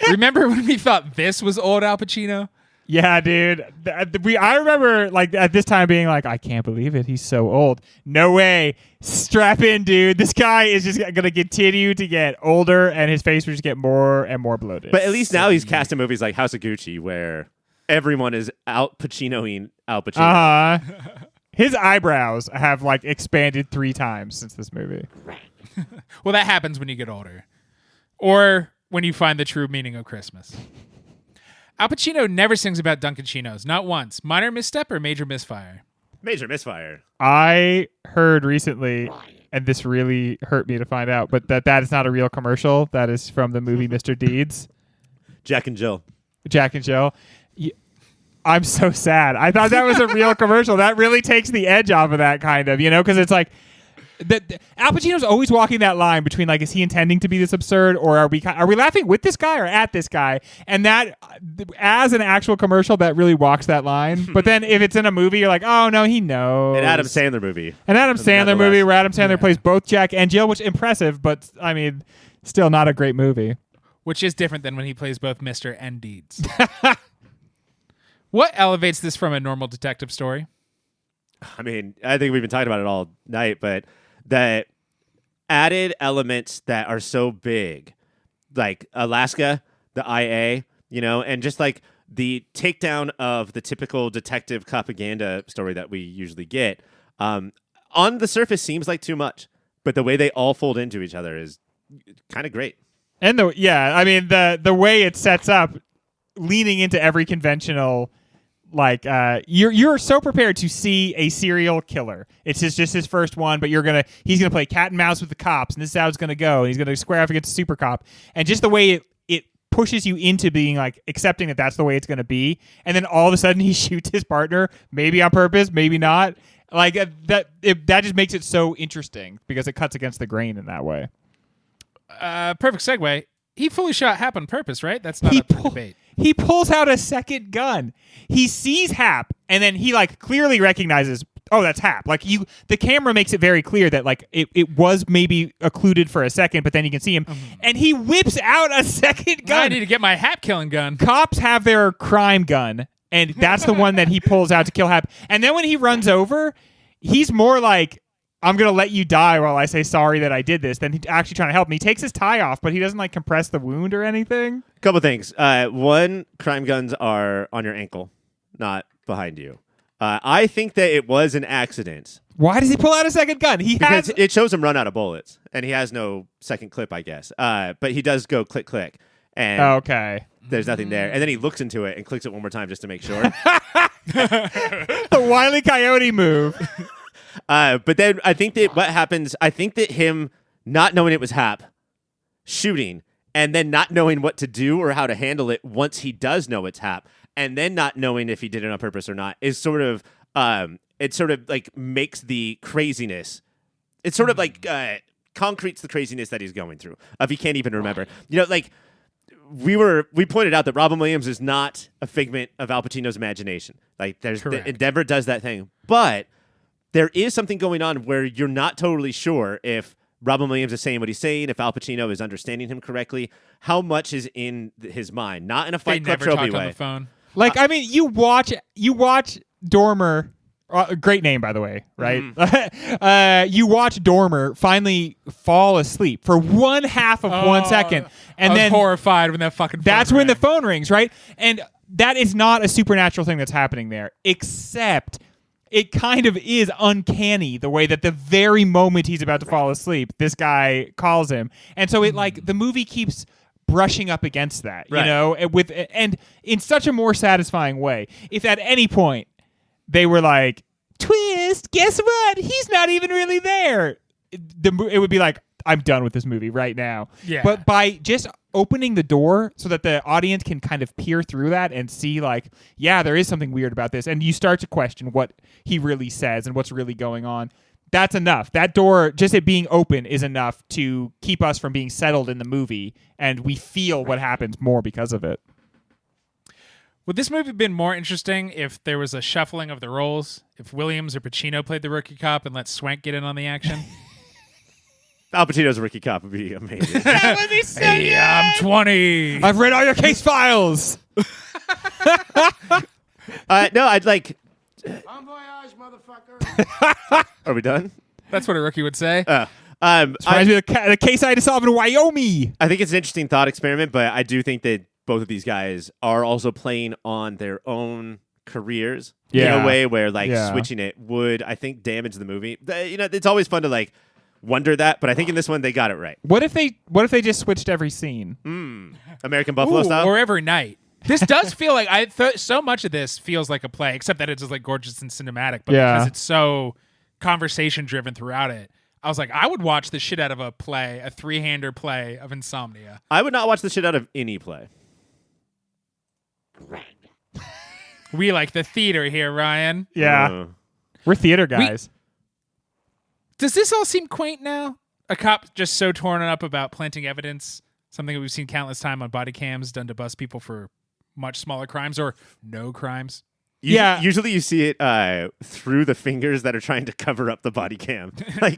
Remember when we thought this was old Al Pacino? Yeah, dude. I remember like at this time being like, I can't believe it. He's so old. No way. Strap in, dude. This guy is just going to continue to get older, and his face will just get more and more bloated. But at least now he's cast in movies like House of Gucci, where everyone is Al Pacinoing Al Pacino. His eyebrows have like expanded 3 times since this movie. Well, that happens when you get older. Or when you find the true meaning of Christmas. Al Pacino never sings about Dunkin' Chinos, not once. Minor misstep or major misfire? Major misfire. I heard recently, and this really hurt me to find out, but that is not a real commercial. That is from the movie Mr. Deeds. Jack and Jill. Jack and Jill. I'm so sad. I thought that was a real commercial. That really takes the edge off of that kind of, because it's like, Al Pacino's always walking that line between like, is he intending to be this absurd, or are we laughing with this guy or at this guy? And that, as an actual commercial, that really walks that line. But then if it's in a movie, you're like, oh no, he knows. An Adam Sandler movie. An Adam Sandler Nonetheless. movie where Adam Sandler plays both Jack and Jill, which is impressive, but I mean, still not a great movie. Which is different than when he plays both Mr. and Deeds. What elevates this from a normal detective story? I mean, I think we've been talking about it all night, but the added elements that are so big, like Alaska, the IA, and just like the takedown of the typical detective propaganda story that we usually get, on the surface seems like too much, but the way they all fold into each other is kind of great. And the way it sets up, leaning into every conventional. Like you're so prepared to see a serial killer. It's just his first one, but he's gonna play cat and mouse with the cops, and this is how it's gonna go. And he's gonna square off against a super cop, and just the way it pushes you into being like accepting that that's the way it's gonna be, and then all of a sudden he shoots his partner, maybe on purpose, maybe not. Like that just makes it so interesting because it cuts against the grain in that way. Perfect segue. He fully shot Hap on purpose, right? That's not up for debate. He pulls out a second gun. He sees Hap, and then he like clearly recognizes, oh, that's Hap. Like the camera makes it very clear that like it was maybe occluded for a second, but then you can see him, and he whips out a second gun. I need to get my Hap killing gun. Cops have their crime gun, and that's the one that he pulls out to kill Hap. And then when he runs over, he's more like, I'm going to let you die while I say sorry that I did this, than he actually trying to help me. He takes his tie off, but he doesn't like compress the wound or anything. Couple things. One, crime guns are on your ankle, not behind you. I think that it was an accident. Why does he pull out a second gun? Because it shows him run out of bullets, and he has no second clip, I guess. But he does go click, click. And okay. There's nothing there. And then he looks into it and clicks it one more time just to make sure. The Wile E. Coyote move. But then I think that what happens, I think that him not knowing it was Hap, shooting, and then not knowing what to do or how to handle it once he does know it's Hap, and then not knowing if he did it on purpose or not, is sort of, it sort of like makes the craziness, it's sort of like concretes the craziness that he's going through, if he can't even remember. You know, like, we pointed out that Robin Williams is not a figment of Al Pacino's imagination. Like, Endeavor does that thing, but there is something going on where you're not totally sure if Robin Williams is saying what he's saying, if Al Pacino is understanding him correctly, how much is in his mind, not in a Fight Club trophy way. On the phone. Like, I mean, you watch Dormer. Great name, by the way, right? Mm-hmm. You watch Dormer finally fall asleep for 1/2 of 1 second, and I was then horrified when that fucking. That's phone when the rang. phone rings, right? And that is not a supernatural thing that's happening there, except it kind of is uncanny the way that the very moment he's about to fall asleep, this guy calls him. And so it like the movie keeps brushing up against that, you Right. know, and in such a more satisfying way. If at any point they were like, twist, guess what? He's not even really there. It would be like, I'm done with this movie right now. Yeah. But by just opening the door so that the audience can kind of peer through that and see like, yeah, there is something weird about this. And you start to question what he really says and what's really going on. That's enough. That door, just it being open, is enough to keep us from being settled in the movie. And we feel what happens more because of it. Would this movie have been more interesting if there was a shuffling of the roles? If Williams or Pacino played the rookie cop and let Swank get in on the action? Al Pacino's a rookie cop would be amazing. That would be so Hey, I'm 20. I've read all your case files. No, I'd like. Bon voyage, motherfucker. Are we done? That's what a rookie would say. Reminds me of the case I had to solve in Wyoming. I think it's an interesting thought experiment, but I do think that both of these guys are also playing on their own careers in Yeah. a way where like Yeah. switching it would, I think, damage the movie. You know, it's always fun to like wonder that, but I think in this one they got it right. What if they just switched every scene? American Buffalo Ooh, style. or every night. This does feel like so much of this feels like a play, except that it's just like gorgeous and cinematic. But Yeah. because it's so conversation driven throughout it, I was like, I would watch the shit out of a play, a 3-hander play of Insomnia. I would not watch the shit out of any play. We like the theater here, Ryan. Yeah, Uh, we're theater guys. Does this all seem quaint now? A cop just so torn up about planting evidence, something that we've seen countless time on body cams done to bust people for much smaller crimes or no crimes. Yeah. Usually you see it through the fingers that are trying to cover up the body cam.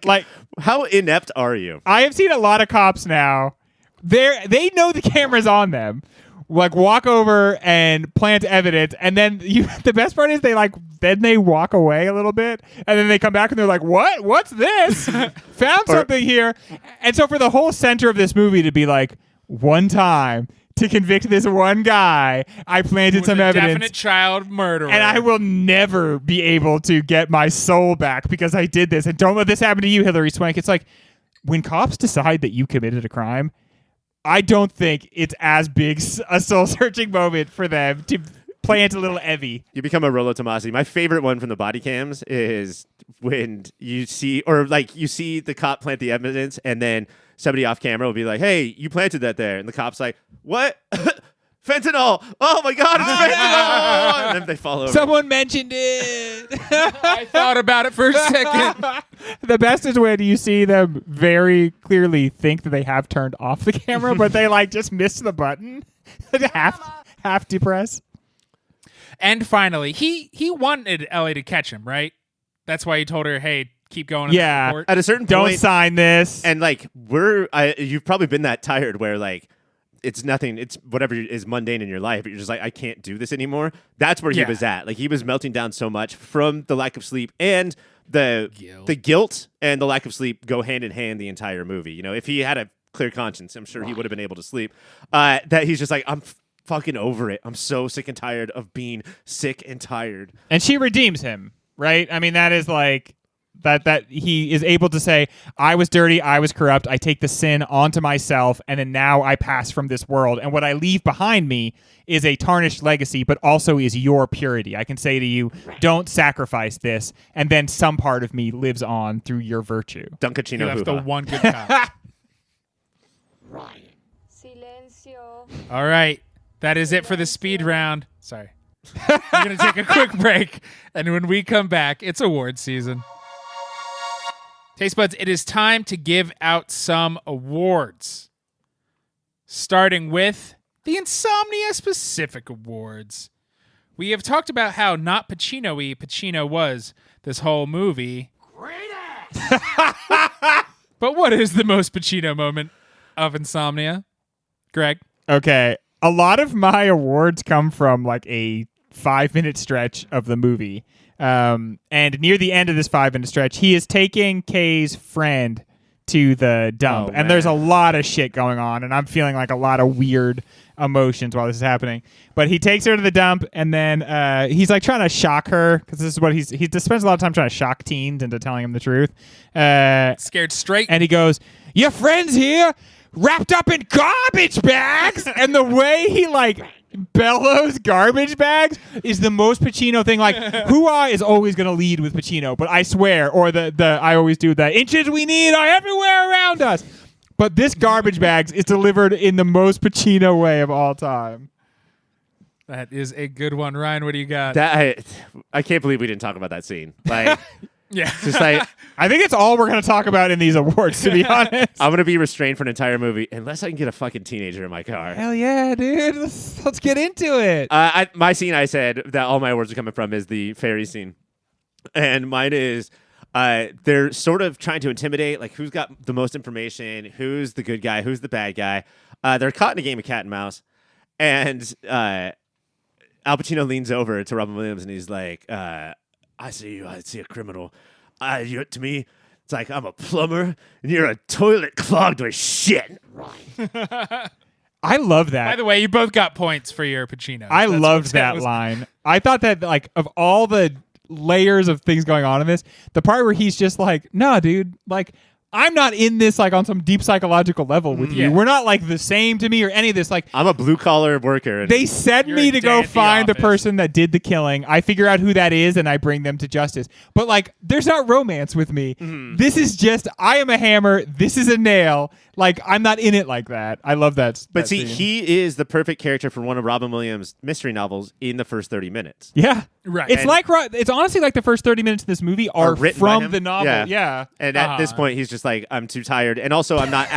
Like, how inept are you? I have seen a lot of cops now. They know the camera's on them. Like walk over and plant evidence, and then the best part is they walk away a little bit, and then they come back and they're like, "What? What's this? Found something here." And so for the whole center of this movie to be like, one time to convict this one guy, I planted some evidence. Definite child murderer. And I will never be able to get my soul back because I did this. And don't let this happen to you, Hillary Swank. It's like when cops decide that you committed a crime, I don't think it's as big a soul-searching moment for them to plant a little Evie. You become a Rollo Tomasi. My favorite one from the body cams is when you see the cop plant the evidence, and then somebody off camera will be like, "Hey, you planted that there," and the cop's like, "What? Fentanyl! Oh my God, it's fentanyl!" And then they fall over. Someone mentioned it. I thought about it for a second. The best is when you see them very clearly think that they have turned off the camera, but they just missed the button. half depress. And finally, he wanted Ellie to catch him, right? That's why he told her, "Hey, keep going." in Yeah. the report." At a certain Don't point, sign this. and you've probably been that tired where it's nothing. It's whatever is mundane in your life. But you're just like, I can't do this anymore. That's where he was at. Like he was melting down so much from the lack of sleep and the guilt and the lack of sleep go hand in hand the entire movie. You know, if he had a clear conscience, I'm sure he would have been able to sleep. That he's just like, I'm fucking over it. I'm so sick and tired of being sick and tired. And she redeems him, right? I mean, that is like that he is able to say, I was dirty, I was corrupt, I take the sin onto myself, and then now I pass from this world. And what I leave behind me is a tarnished legacy, but also is your purity. I can say to you, don't sacrifice this, and then some part of me lives on through your virtue. Dunkachino He left hoo-ha. the one good cop. Silencio. All right. That is it for the speed round. Sorry. We're going to take a quick break. And when we come back, it's award season. Taste buds, it is time to give out some awards. Starting with the Insomnia specific awards. We have talked about how not Pacino-y Pacino was this whole movie. Great ass! But what is the most Pacino moment of Insomnia? Greg? Okay. A lot of my awards come from like a 5-minute stretch of the movie. And near the end of this 5-minute stretch, he is taking Kay's friend to the dump. Oh, and there's a lot of shit going on, and I'm feeling like a lot of weird emotions while this is happening. But he takes her to the dump, and then he's like trying to shock her, because this is what he spends a lot of time trying to shock teens into telling him the truth. Scared straight. And he goes, your friend's here, wrapped up in garbage bags. And the way he like bellows garbage bags is the most Pacino thing. Like, hoo-ah is always going to lead with Pacino, but I swear, or I always do the inches we need are everywhere around us. But this garbage bags is delivered in the most Pacino way of all time. That is a good one. Ryan, what do you got? I can't believe we didn't talk about that scene. Like, Yeah. just like, I think it's all we're going to talk about in these awards, to be honest. I'm going to be restrained for an entire movie unless I can get a fucking teenager in my car. Hell yeah, dude. Let's get into it. My scene I said that all my awards are coming from is the ferry scene. And mine is they're sort of trying to intimidate, like who's got the most information, who's the good guy, who's the bad guy. They're caught in a game of cat and mouse. And Al Pacino leans over to Robin Williams and he's like, I see you. I see a criminal. To me, it's like I'm a plumber and you're a toilet clogged with shit. I love that. By the way, you both got points for your Pacino. I That's loved what that was- line. I thought that, like, of all the layers of things going on in this, the part where he's just like, nah, dude, like, I'm not in this, like, on some deep psychological level with you. Yeah. We're not, like, the same to me or any of this. Like, I'm a blue collar worker. And they send You're me a to day go at the find the office. person that did the killing. I figure out who that is and I bring them to justice. But, like, there's not romance with me. This is just, I am a hammer. This is a nail. Like, I'm not in it like that. I love that. But that see, scene. he is the perfect character for one of Robin Williams' mystery novels in the first 30 minutes. Yeah. Right. It's And- like, it's honestly like the first 30 minutes of this movie are written by from him? the novel. Yeah. And at this point, he's just like, I'm too tired. And also, I'm not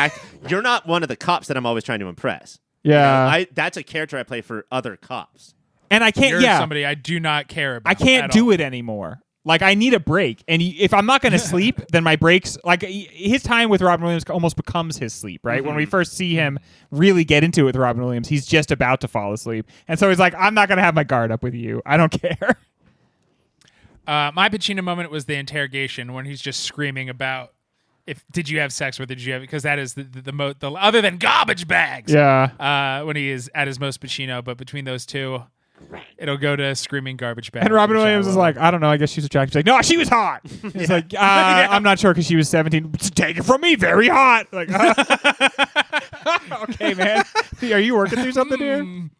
you're not one of the cops that I'm always trying to impress. Yeah. That's a character I play for other cops. And I can't, You're yeah. somebody I do not care about. I can't at do all. it anymore. Like, I need a break. And if I'm not going to sleep, then my breaks, like, his time with Robin Williams almost becomes his sleep, right? When we first see him really get into it with Robin Williams, he's just about to fall asleep. And so he's like, I'm not going to have my guard up with you. I don't care. My Pacino moment was the interrogation when he's just screaming about did you have sex or did you have, because that is the other than garbage bags. Yeah. When he is at his most Pacino, but between those two, it'll go to screaming garbage bags. And Robin which I Williams is love. like, I don't know. I guess she's attractive. He's like, no, she was hot. He's like, I'm not sure because she was 17. Take it from me, very hot. Like, okay, man. Are you working through something here?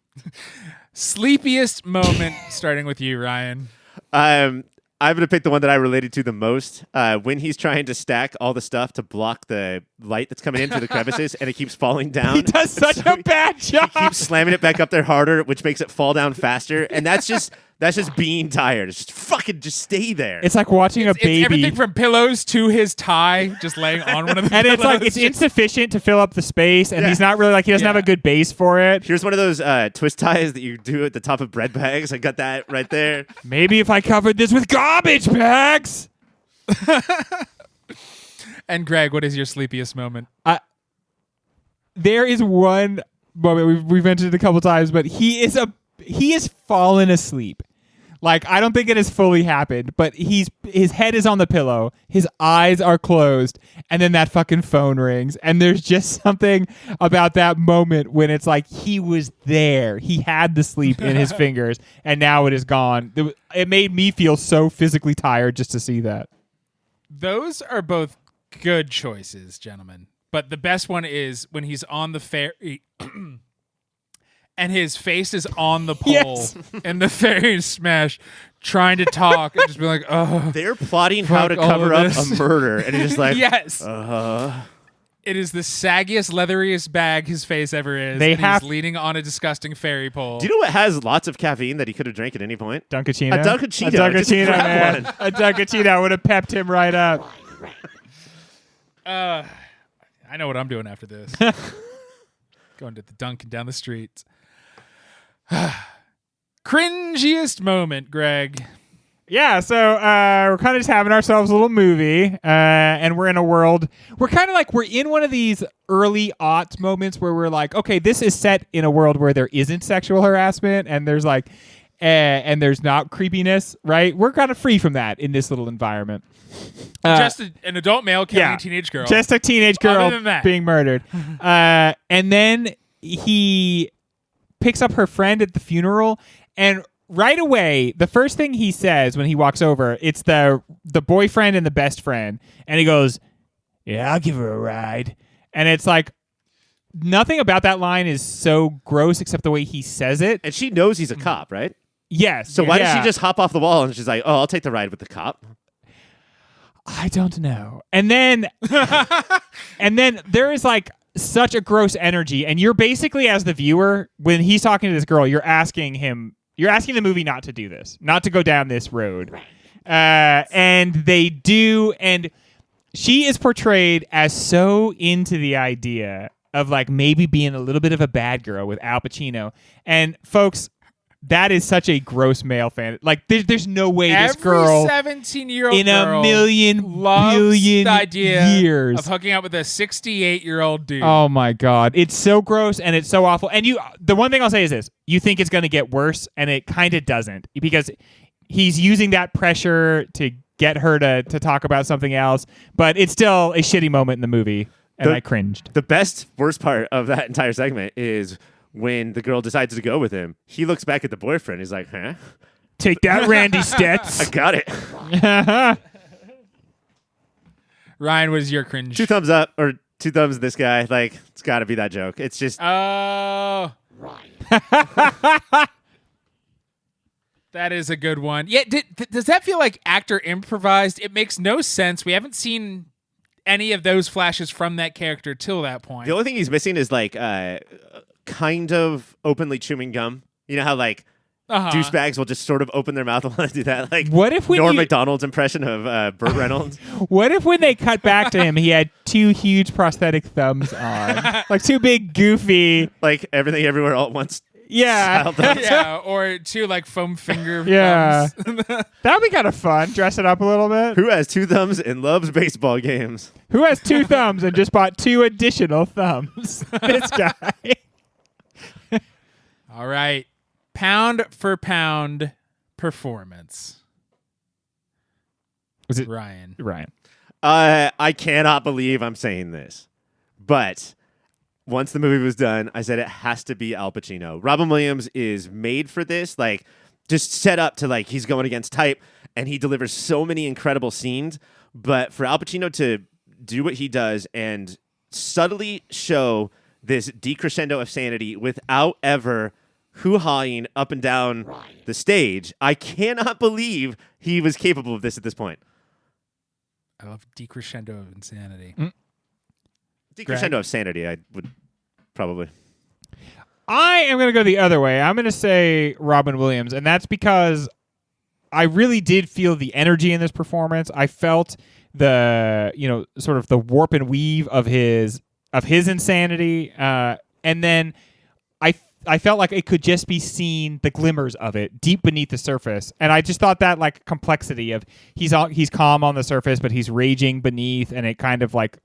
sleepiest moment, starting with you, Ryan. I'm going to pick the one that I related to the most. When he's trying to stack all the stuff to block the light that's coming in through the crevices and it keeps falling down. He does such a bad job. He keeps slamming it back up there harder, which makes it fall down faster. And that's just being tired. It's just fucking just stay there. It's like watching a It's baby. everything from pillows to his tie, just laying on one of the And it's like, pillows. it's insufficient to fill up the space, and Yeah. he's not really like, he doesn't have a good base for it. Here's one of those twist ties that you do at the top of bread bags. I got that right there. Maybe if I covered this with garbage bags. And Greg, what is your sleepiest moment? There is one moment we've mentioned it a couple times, but he is fallen asleep. Like, I don't think it has fully happened, but his head is on the pillow, his eyes are closed, and then that fucking phone rings. And there's just something about that moment when it's like he was there. He had the sleep in his fingers, and now it is gone. It made me feel so physically tired just to see that. Those are both good choices, gentlemen. But the best one is when he's on the ferry and his face is on the pole Yes. and the ferry is smashed, trying to talk and just be like, oh. They're plotting how to Fuck all cover of up this. a murder, and he's just like, Yes. uh-huh. It is the saggiest, leatheriest bag his face ever is. They and have- he's leaning on a disgusting ferry pole. Do you know what has lots of caffeine that he could have drank at any point? Dunkachino? A Dunkachino. A Dunkachino, Just grab man. one. A Dunkachino would have pepped him right up. I know what I'm doing after this. Going to the Dunkin' down the street. Cringiest moment, Greg. Yeah, so we're kind of just having ourselves a little movie, and we're in a world. We're kind of like we're in one of these early aughts moments where we're like, okay, this is set in a world where there isn't sexual harassment, and there's like, and there's not creepiness, right? We're kind of free from that in this little environment. Just an adult male killing a teenage girl. Just a teenage girl Other than that. being murdered. And then he picks up her friend at the funeral, and right away, the first thing he says when he walks over, it's the boyfriend and the best friend, and he goes, "Yeah, I'll give her a ride." And it's like nothing about that line is so gross except the way he says it. And she knows he's a cop, right? Yes. So why does yeah. she just hop off the wall and she's like, "Oh, I'll take the ride with the cop"? I don't know. And then and then there is like such a gross energy, and you're basically, as the viewer, when he's talking to this girl, you're asking the movie not to do this, not to go down this road. And they do, and she is portrayed as so into the idea of like maybe being a little bit of a bad girl with Al Pacino. And folks, that is such a gross male fan. Like, there's no way this girl Every 17-year-old in a girl million loves billion the idea years of hooking up with a 68-year-old dude. Oh my God. It's so gross and it's so awful. And the one thing I'll say is this: you think it's going to get worse, and it kind of doesn't, because he's using that pressure to get her to talk about something else, but it's still a shitty moment in the movie, and I cringed. The worst part of that entire segment is when the girl decides to go with him. He looks back at the boyfriend. He's like, "Huh? Take that, Randy I Stetz." got it." Ryan, what is your cringe? 2 thumbs up or 2 thumbs this guy. Like, it's got to be that joke. It's just Oh. That is a good one. Yeah, does that feel like actor improvised? It makes no sense. We haven't seen any of those flashes from that character till that point. the only thing he's missing is like kind of openly chewing gum. You know how like douchebags will just sort of open their mouth and want to do that? Like, What if when Norm you- Macdonald's impression of Burt Reynolds? What if when they cut back to him, he had 2 huge prosthetic thumbs on? Like 2 big, goofy. Like Everything Everywhere All at Once. Yeah. style thumbs. Yeah, or two like foam finger Yeah. thumbs. That'd be kind of fun. Dress it up a little bit. Who has 2 thumbs and loves baseball games? Who has 2 thumbs and just bought 2 additional thumbs? This guy. All right. Pound for pound performance. Was it Ryan? Ryan? I cannot believe I'm saying this, but once the movie was done, I said it has to be Al Pacino. Robin Williams is made for this, like just set up to like he's going against type, and he delivers so many incredible scenes. But for Al Pacino to do what he does and subtly show this decrescendo of sanity without ever hoo-hawing up and down the stage, I cannot believe he was capable of this at this point. I love decrescendo of insanity. Decrescendo of sanity, I would probably. I am going to go the other way. I'm going to say Robin Williams, and that's because I really did feel the energy in this performance. I felt the, sort of the warp and weave of his insanity, and then I felt like it could just be seen, the glimmers of it deep beneath the surface. And I just thought that like complexity of he's calm on the surface, but he's raging beneath, and it kind of like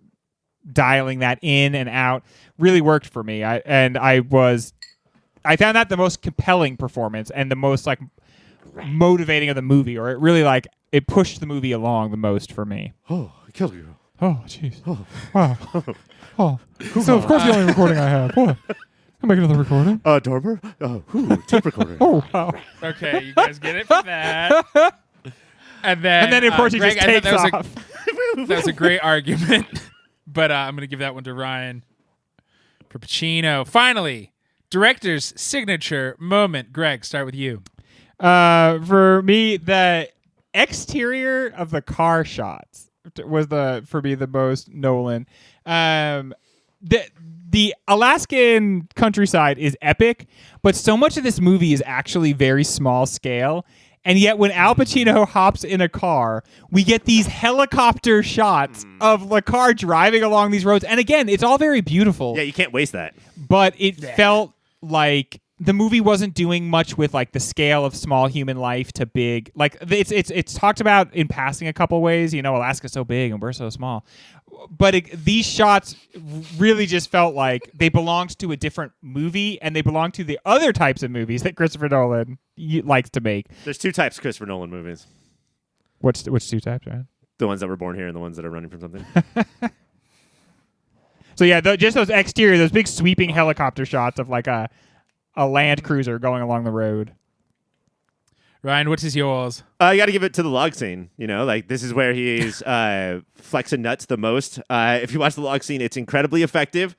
dialing that in and out really worked for me. I found that the most compelling performance and the most like motivating of the movie, or it really like it pushed the movie along the most for me. Oh, I killed you. Oh, jeez. Oh, wow. Oh, so of course the only recording I have. What? I'll make another recording. Dormer? Tape recorder. Oh, wow. Okay, you guys get it for that. And then of course he Greg, just I thought takes that off. That was a great argument. But I'm going to give that one to Ryan for Pacino. Finally, director's signature moment. Greg, start with you. For me, the exterior of the car shots was for me the most Nolan. The Alaskan countryside is epic, but so much of this movie is actually very small scale. And yet when Al Pacino hops in a car, we get these helicopter shots of the car driving along these roads. And again, it's all very beautiful. Yeah, you can't waste that. But it felt like the movie wasn't doing much with like the scale of small human life to big. Like it's talked about in passing a couple ways. You know, Alaska's so big and we're so small. But these shots really just felt like they belonged to a different movie, and they belonged to the other types of movies that Christopher Nolan likes to make. There's two types of Christopher Nolan movies. Which two types, right? The ones that were born here and the ones that are running from something. So yeah, just those exterior, those big sweeping helicopter shots of like a Land Cruiser going along the road. Ryan, what is yours? You got to give it to the log scene. You know, like this is where he's flexing nuts the most. If you watch the log scene, it's incredibly effective,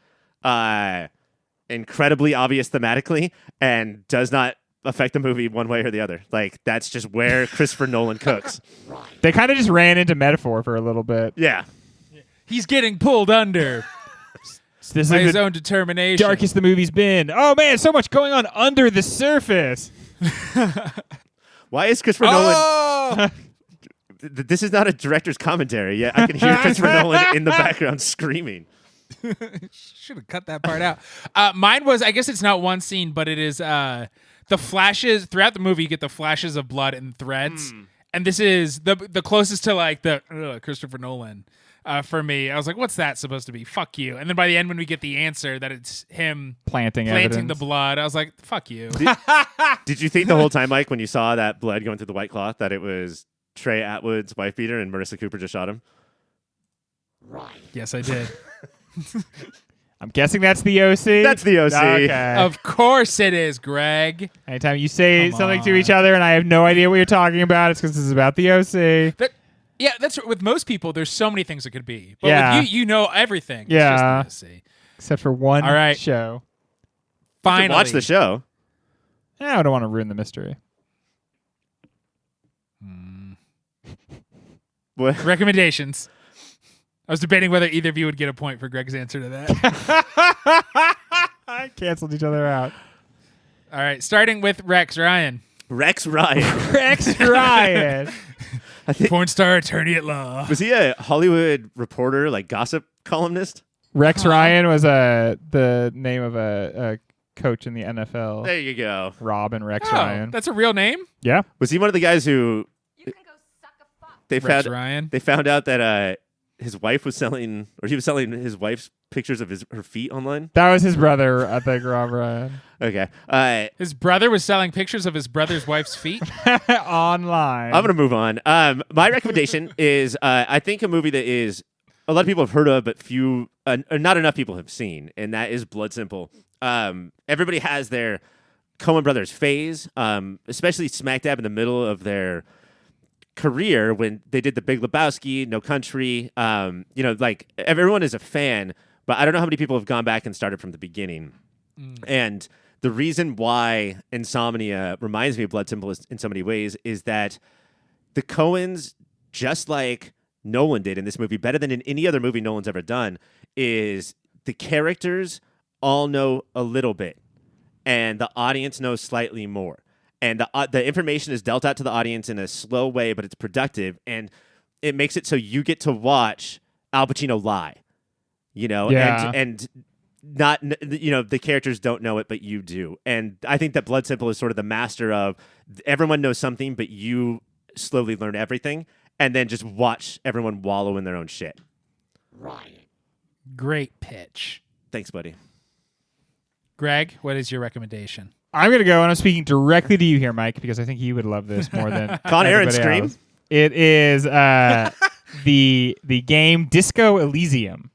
incredibly obvious thematically, and does not affect the movie one way or the other. Like that's just where Christopher Nolan cooks. They kind of just ran into metaphor for a little bit. Yeah. He's getting pulled under This by is his the own determination. darkest the movie's been. Oh man, so much going on under the surface. Why is Christopher Nolan... This is not a director's commentary yet. I can hear Christopher Nolan in the background screaming. Should have cut that part out. Mine was, I guess it's not one scene, but it is the flashes. Throughout the movie, you get the flashes of blood and threads. And this is the closest to like the Christopher Nolan for me. I was like, what's that supposed to be? Fuck you. And then by the end, when we get the answer that it's him planting the evidence. blood, I was like, fuck you. Did you think the whole time, Mike, when you saw that blood going through the white cloth, that it was Trey Atwood's wife beater and Marissa Cooper just shot him? Yes, I did. I'm guessing that's the OC. That's the OC. Okay. Of course it is, Greg. Anytime you say Come something to on. each other and I have no idea what you're talking about, it's because this is about the OC. Yeah, that's with most people. There's so many things it could be. But Yeah. with you know everything. Yeah. It's just the OC. Except for one All right. show. Finally, Watch the show. I don't want to ruin the mystery. What? Recommendations. I was debating whether either of you would get a point for Greg's answer to that. I canceled each other out. All right, starting with Rex Ryan. Rex Ryan. Rex Ryan. Porn star attorney at law. Was he a Hollywood reporter, like gossip columnist? Rex Ryan was the name of a coach in the NFL. There you go. Rob and Rex Oh, Ryan. that's a real name? Yeah. Was he one of the guys who You can go suck a fuck. they Rex found Ryan. they found out that his wife was selling, or he was selling his wife's pictures of her feet online? That was his brother, I think, Rob Ryan. Okay. His brother was selling pictures of his brother's wife's feet. Online. I'm going to move on. My recommendation is I think a movie that is a lot of people have heard of, but few, not enough people have seen, and that is Blood Simple. Everybody has their Coen Brothers phase, especially smack dab in the middle of their career when they did The Big Lebowski, No Country. Like everyone is a fan, but I don't know how many people have gone back and started from the beginning. And the reason why Insomnia reminds me of Blood Simple in so many ways is that the Coens, just like Nolan did in this movie, better than in any other movie Nolan's ever done, is the characters all know a little bit, and the audience knows slightly more. And the information is dealt out to the audience in a slow way, but it's productive, and it makes it so you get to watch Al Pacino lie, Yeah. and not, the characters don't know it, but you do. And I think that Blood Simple is sort of the master of everyone knows something, but you slowly learn everything, and then just watch everyone wallow in their own shit. Great pitch. Thanks, buddy. Greg, what is your recommendation? I'm going to go, and I'm speaking directly to you here, Mike, because I think you would love this more than Con Air and anybody Scream? else. It is the game Disco Elysium.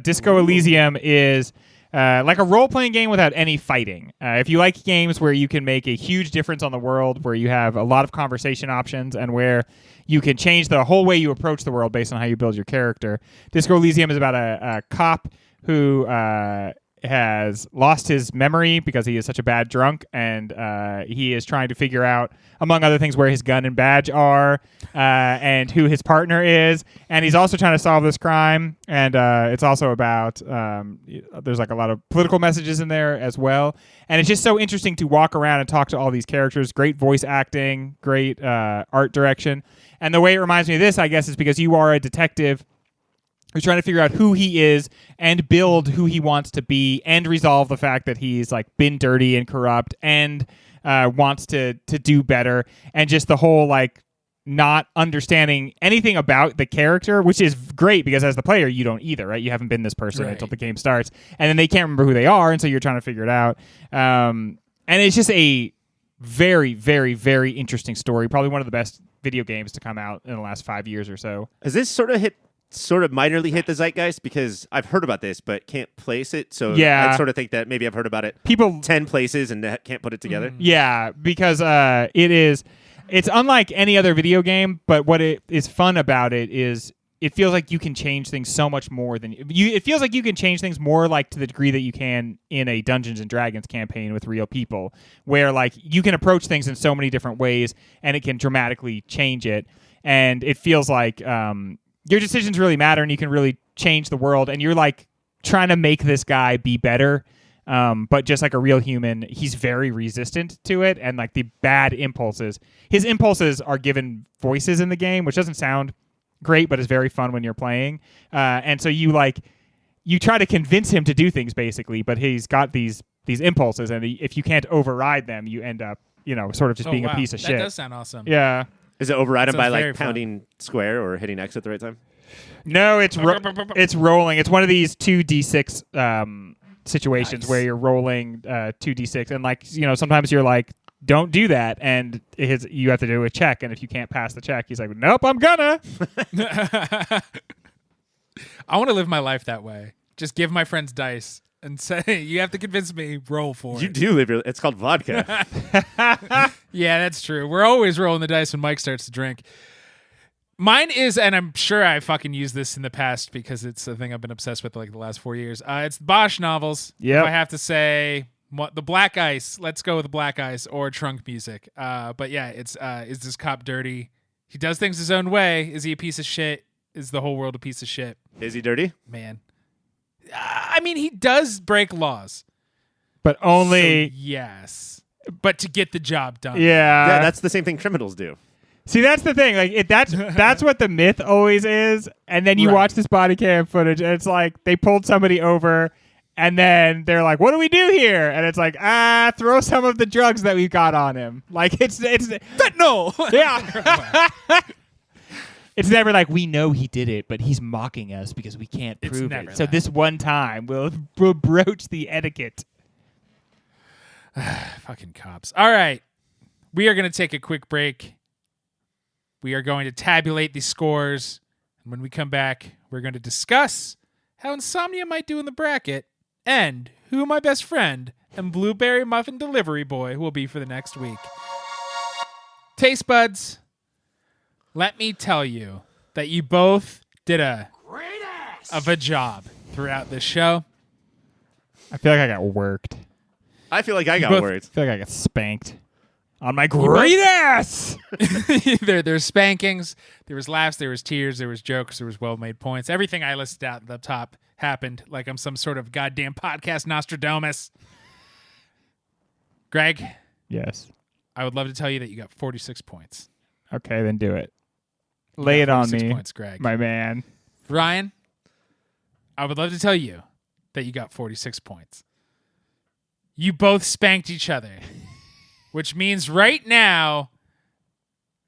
Disco Elysium is like a role-playing game without any fighting. If you like games where you can make a huge difference on the world, where you have a lot of conversation options, and where you can change the whole way you approach the world based on how you build your character, Disco Elysium is about a cop who has lost his memory because he is such a bad drunk, and he is trying to figure out, among other things, where his gun and badge are, and who his partner is, and he's also trying to solve this crime, and it's also about there's like a lot of political messages in there as well, and it's just so interesting to walk around and talk to all these characters. Great voice acting, great art direction, and the way it reminds me of this, I guess, is because you are a detective who's trying to figure out who he is and build who he wants to be and resolve the fact that he's like been dirty and corrupt and wants to do better, and just the whole like not understanding anything about the character, which is great because as the player you don't either, right? You haven't been this person Right. until the game starts, and then they can't remember who they are, and so you're trying to figure it out. And it's just a very, very, very interesting story. Probably one of the best video games to come out in the last 5 years or so. Has this sort of minorly hit the zeitgeist? Because I've heard about this, but can't place it. So Yeah. I sort of think that maybe I've heard about it People 10 places and can't put it together. Yeah, because it's unlike any other video game, but what it is fun about it is it feels like you can change things so much more than it feels like you can change things more like to the degree that you can in a Dungeons and Dragons campaign with real people, where like you can approach things in so many different ways and it can dramatically change it, and it feels like your decisions really matter, and you can really change the world, and you're like trying to make this guy be better. But just like a real human, he's very resistant to it, and like the bad impulses. His impulses are given voices in the game, which doesn't sound great, but is very fun when you're playing. And so you try to convince him to do things basically, but he's got these impulses, and if you can't override them, you end up sort of just being wow. a piece of That shit. does sound awesome. Yeah. Is it override him by Sounds very like pounding square or hitting X at the right time? No, it's rolling. It's one of these 2d6 situations Nice. where you're rolling 2d6, and like sometimes you're like, don't do that, and you have to do a check, and if you can't pass the check, he's like, nope, I'm gonna. I want to live my life that way. Just give my friends dice and say, you have to convince me, roll for You it. do live it's called vodka. Yeah, that's true. We're always rolling the dice when Mike starts to drink. Mine is, and I'm sure I fucking used this in the past because it's a thing I've been obsessed with like the last 4 years. It's Bosch novels. Yep. If I have to say the Black Ice, let's go with Black Ice or Trunk Music. But yeah, it's is this cop dirty? He does things his own way. Is he a piece of shit? Is the whole world a piece of shit? Is he dirty? Man. I mean, he does break laws. But only So, yes. But to get the job done. Yeah, that's the same thing criminals do. See, that's the thing. Like that's what the myth always is. And then you Right. watch this body cam footage, and it's like they pulled somebody over, and then they're like, "What do we do here?" And it's like, throw some of the drugs that we've got on him. Like it's No. yeah. It's never like, we know he did it, but he's mocking us because we can't It's prove never it. So that. this one time, we'll broach the etiquette. Fucking cops. All right. We are going to take a quick break. We are going to tabulate the scores. And when we come back, we're going to discuss how Insomnia might do in the bracket and who my best friend and Blueberry Muffin Delivery Boy will be for the next week. Taste buds, let me tell you that you both did of a job throughout this show. I feel like I got worked. I feel like I got both- words. I feel like I got spanked on my great ass. There's spankings, there was laughs, there was tears, there was jokes, there was well-made points. Everything I listed out at the top happened like I'm some sort of goddamn podcast Nostradamus. Greg, Yes. I would love to tell you that you got 46 points. Okay, then do it. Lay it on 46 me, points, Greg. my man. Ryan, I would love to tell you that you got 46 points. You both spanked each other, which means right now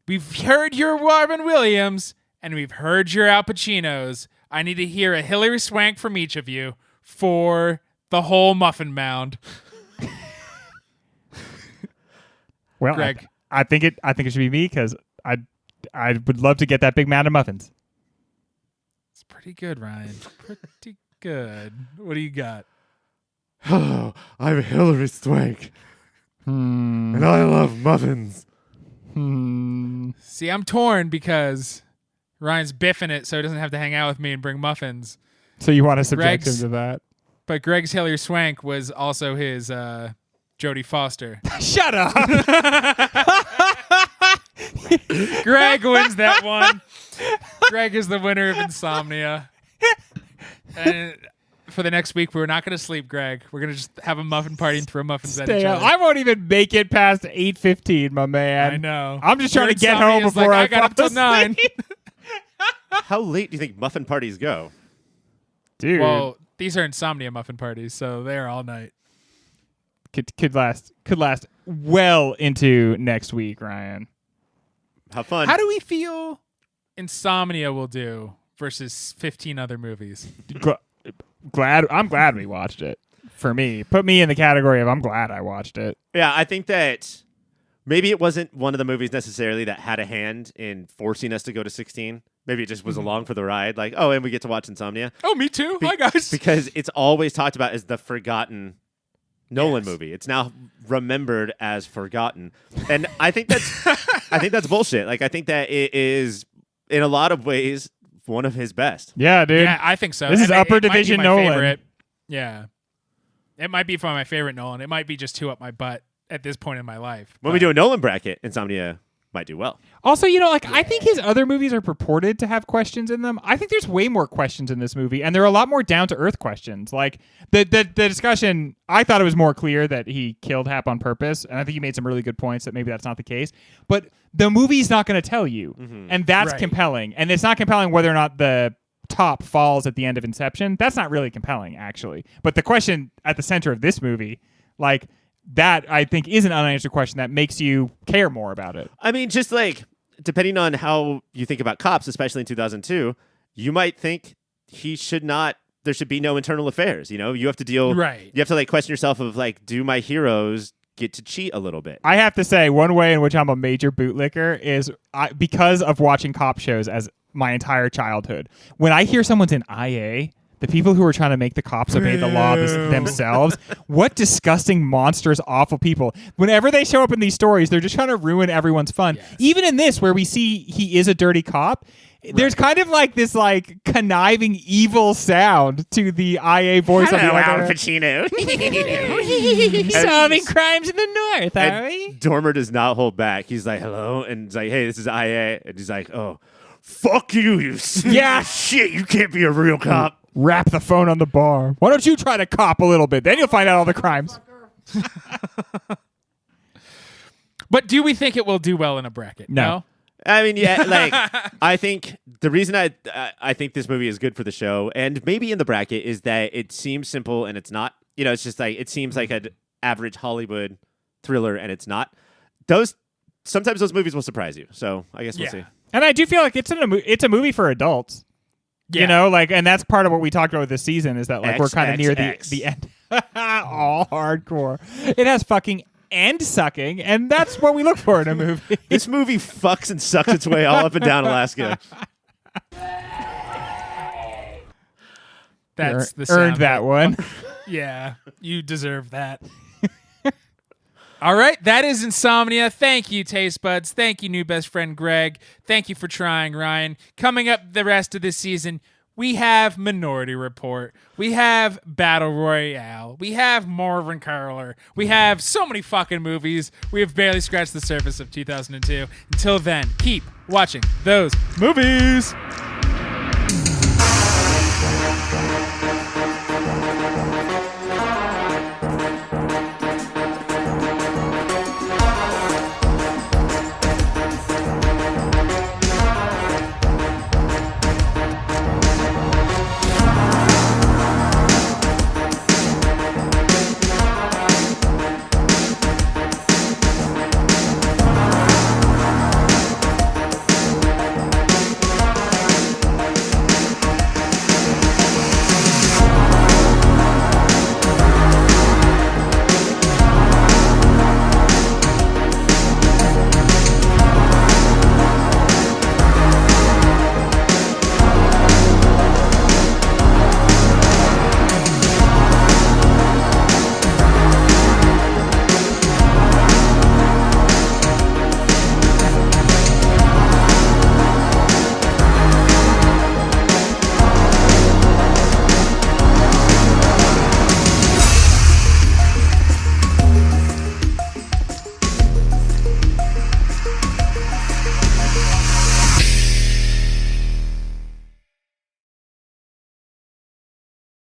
we've heard your Robin Williams and we've heard your Al Pacinos. I need to hear a Hillary Swank from each of you for the whole muffin mound. Well, Greg. I think it should be me because I would love to get that big mound of muffins. It's pretty good, Ryan. Pretty good. What do you got? I'm Hillary Swank, and I love muffins. See, I'm torn because Ryan's biffing it so he doesn't have to hang out with me and bring muffins. So you want to subject Greg's- him to that? But Greg's Hillary Swank was also his Jodie Foster. Shut up. Greg wins that one. Greg is the winner of Insomnia. And for the next week, we're not going to sleep, Greg. We're going to just have a muffin party and throw muffins at each Stay up. other. I won't even make it past 8:15, my man. I know. I'm just trying to get home Insomnia's before like, I I got fall up till 9. asleep. How late do you think muffin parties go? Dude, Well, these are Insomnia muffin parties, so they're all night. could last well into next week, Ryan. Have fun. How do we feel Insomnia will do versus 15 other movies? I'm glad we watched it. For me, put me in the category of I'm glad I watched it. Yeah, I think that maybe it wasn't one of the movies necessarily that had a hand in forcing us to go to 16. Maybe it just was along for the ride. Like, oh, and we get to watch Insomnia. Oh, me too. Hi, guys. Because it's always talked about as the forgotten-Nolan movie. It's now remembered as Forgotten. And I think that's bullshit. Like, I think that it is, in a lot of ways, one of his best. Yeah, dude. Yeah, I think so. This is And upper it might be division my Nolan. favorite. Yeah. It might be my favorite Nolan. It might be just two up my butt at this point in my life. When we do a Nolan bracket, Insomnia might do well. Also, I think his other movies are purported to have questions in them. I think there's way more questions in this movie, and there are a lot more down-to-earth questions. Like, the discussion, I thought it was more clear that he killed Hap on purpose, and I think he made some really good points that maybe that's not the case. But the movie's not going to tell you, and that's Right. compelling. And it's not compelling whether or not the top falls at the end of Inception. That's not really compelling, actually. But the question at the center of this movie, like, that I think is an unanswered question that makes you care more about it. I mean, just like, depending on how you think about cops, especially in 2002, you might think there should be no internal affairs. You have to deal, Right. You have to like question yourself of like, do my heroes get to cheat a little bit? I have to say, one way in which I'm a major bootlicker is because of watching cop shows as my entire childhood. When I hear someone's in IA, the people who are trying to make the cops obey the law themselves, what disgusting, monstrous, awful people. Whenever they show up in these stories, they're just trying to ruin everyone's fun. Yes. Even in this, where we see he is a dirty cop, there's kind of like this like conniving, evil sound to the IA voice on the other. Pacino. Solving crimes in the north, are we? And Dormer does not hold back. He's like, hello, and he's like, hey, this is IA, and he's like, oh, fuck you, you Yeah. shit, you can't be a real cop. Wrap the phone on the bar. Why don't you try to cop a little bit? Then you'll find out all the crimes. But do we think it will do well in a bracket? No. I mean, yeah, like I think the reason I think this movie is good for the show and maybe in the bracket is that it seems simple and it's not. It's just like it seems like an average Hollywood thriller and it's not. Sometimes those movies will surprise you. So I guess we'll see. And I do feel like it's a movie for adults. Yeah. And that's part of what we talked about this season is that like we're kind of near the end. All hardcore. It has fucking and sucking, and that's what we look for in a movie. This movie fucks and sucks its way all up and down Alaska. That's the earned sound that one. Yeah, you deserve that. All right, that is Insomnia. Thank you, Taste Buds. Thank you, new best friend Greg. Thank you for trying, Ryan. Coming up the rest of this season, we have Minority Report. We have Battle Royale. We have Marvin Curler. We have so many fucking movies. We have barely scratched the surface of 2002. Until then, keep watching those movies.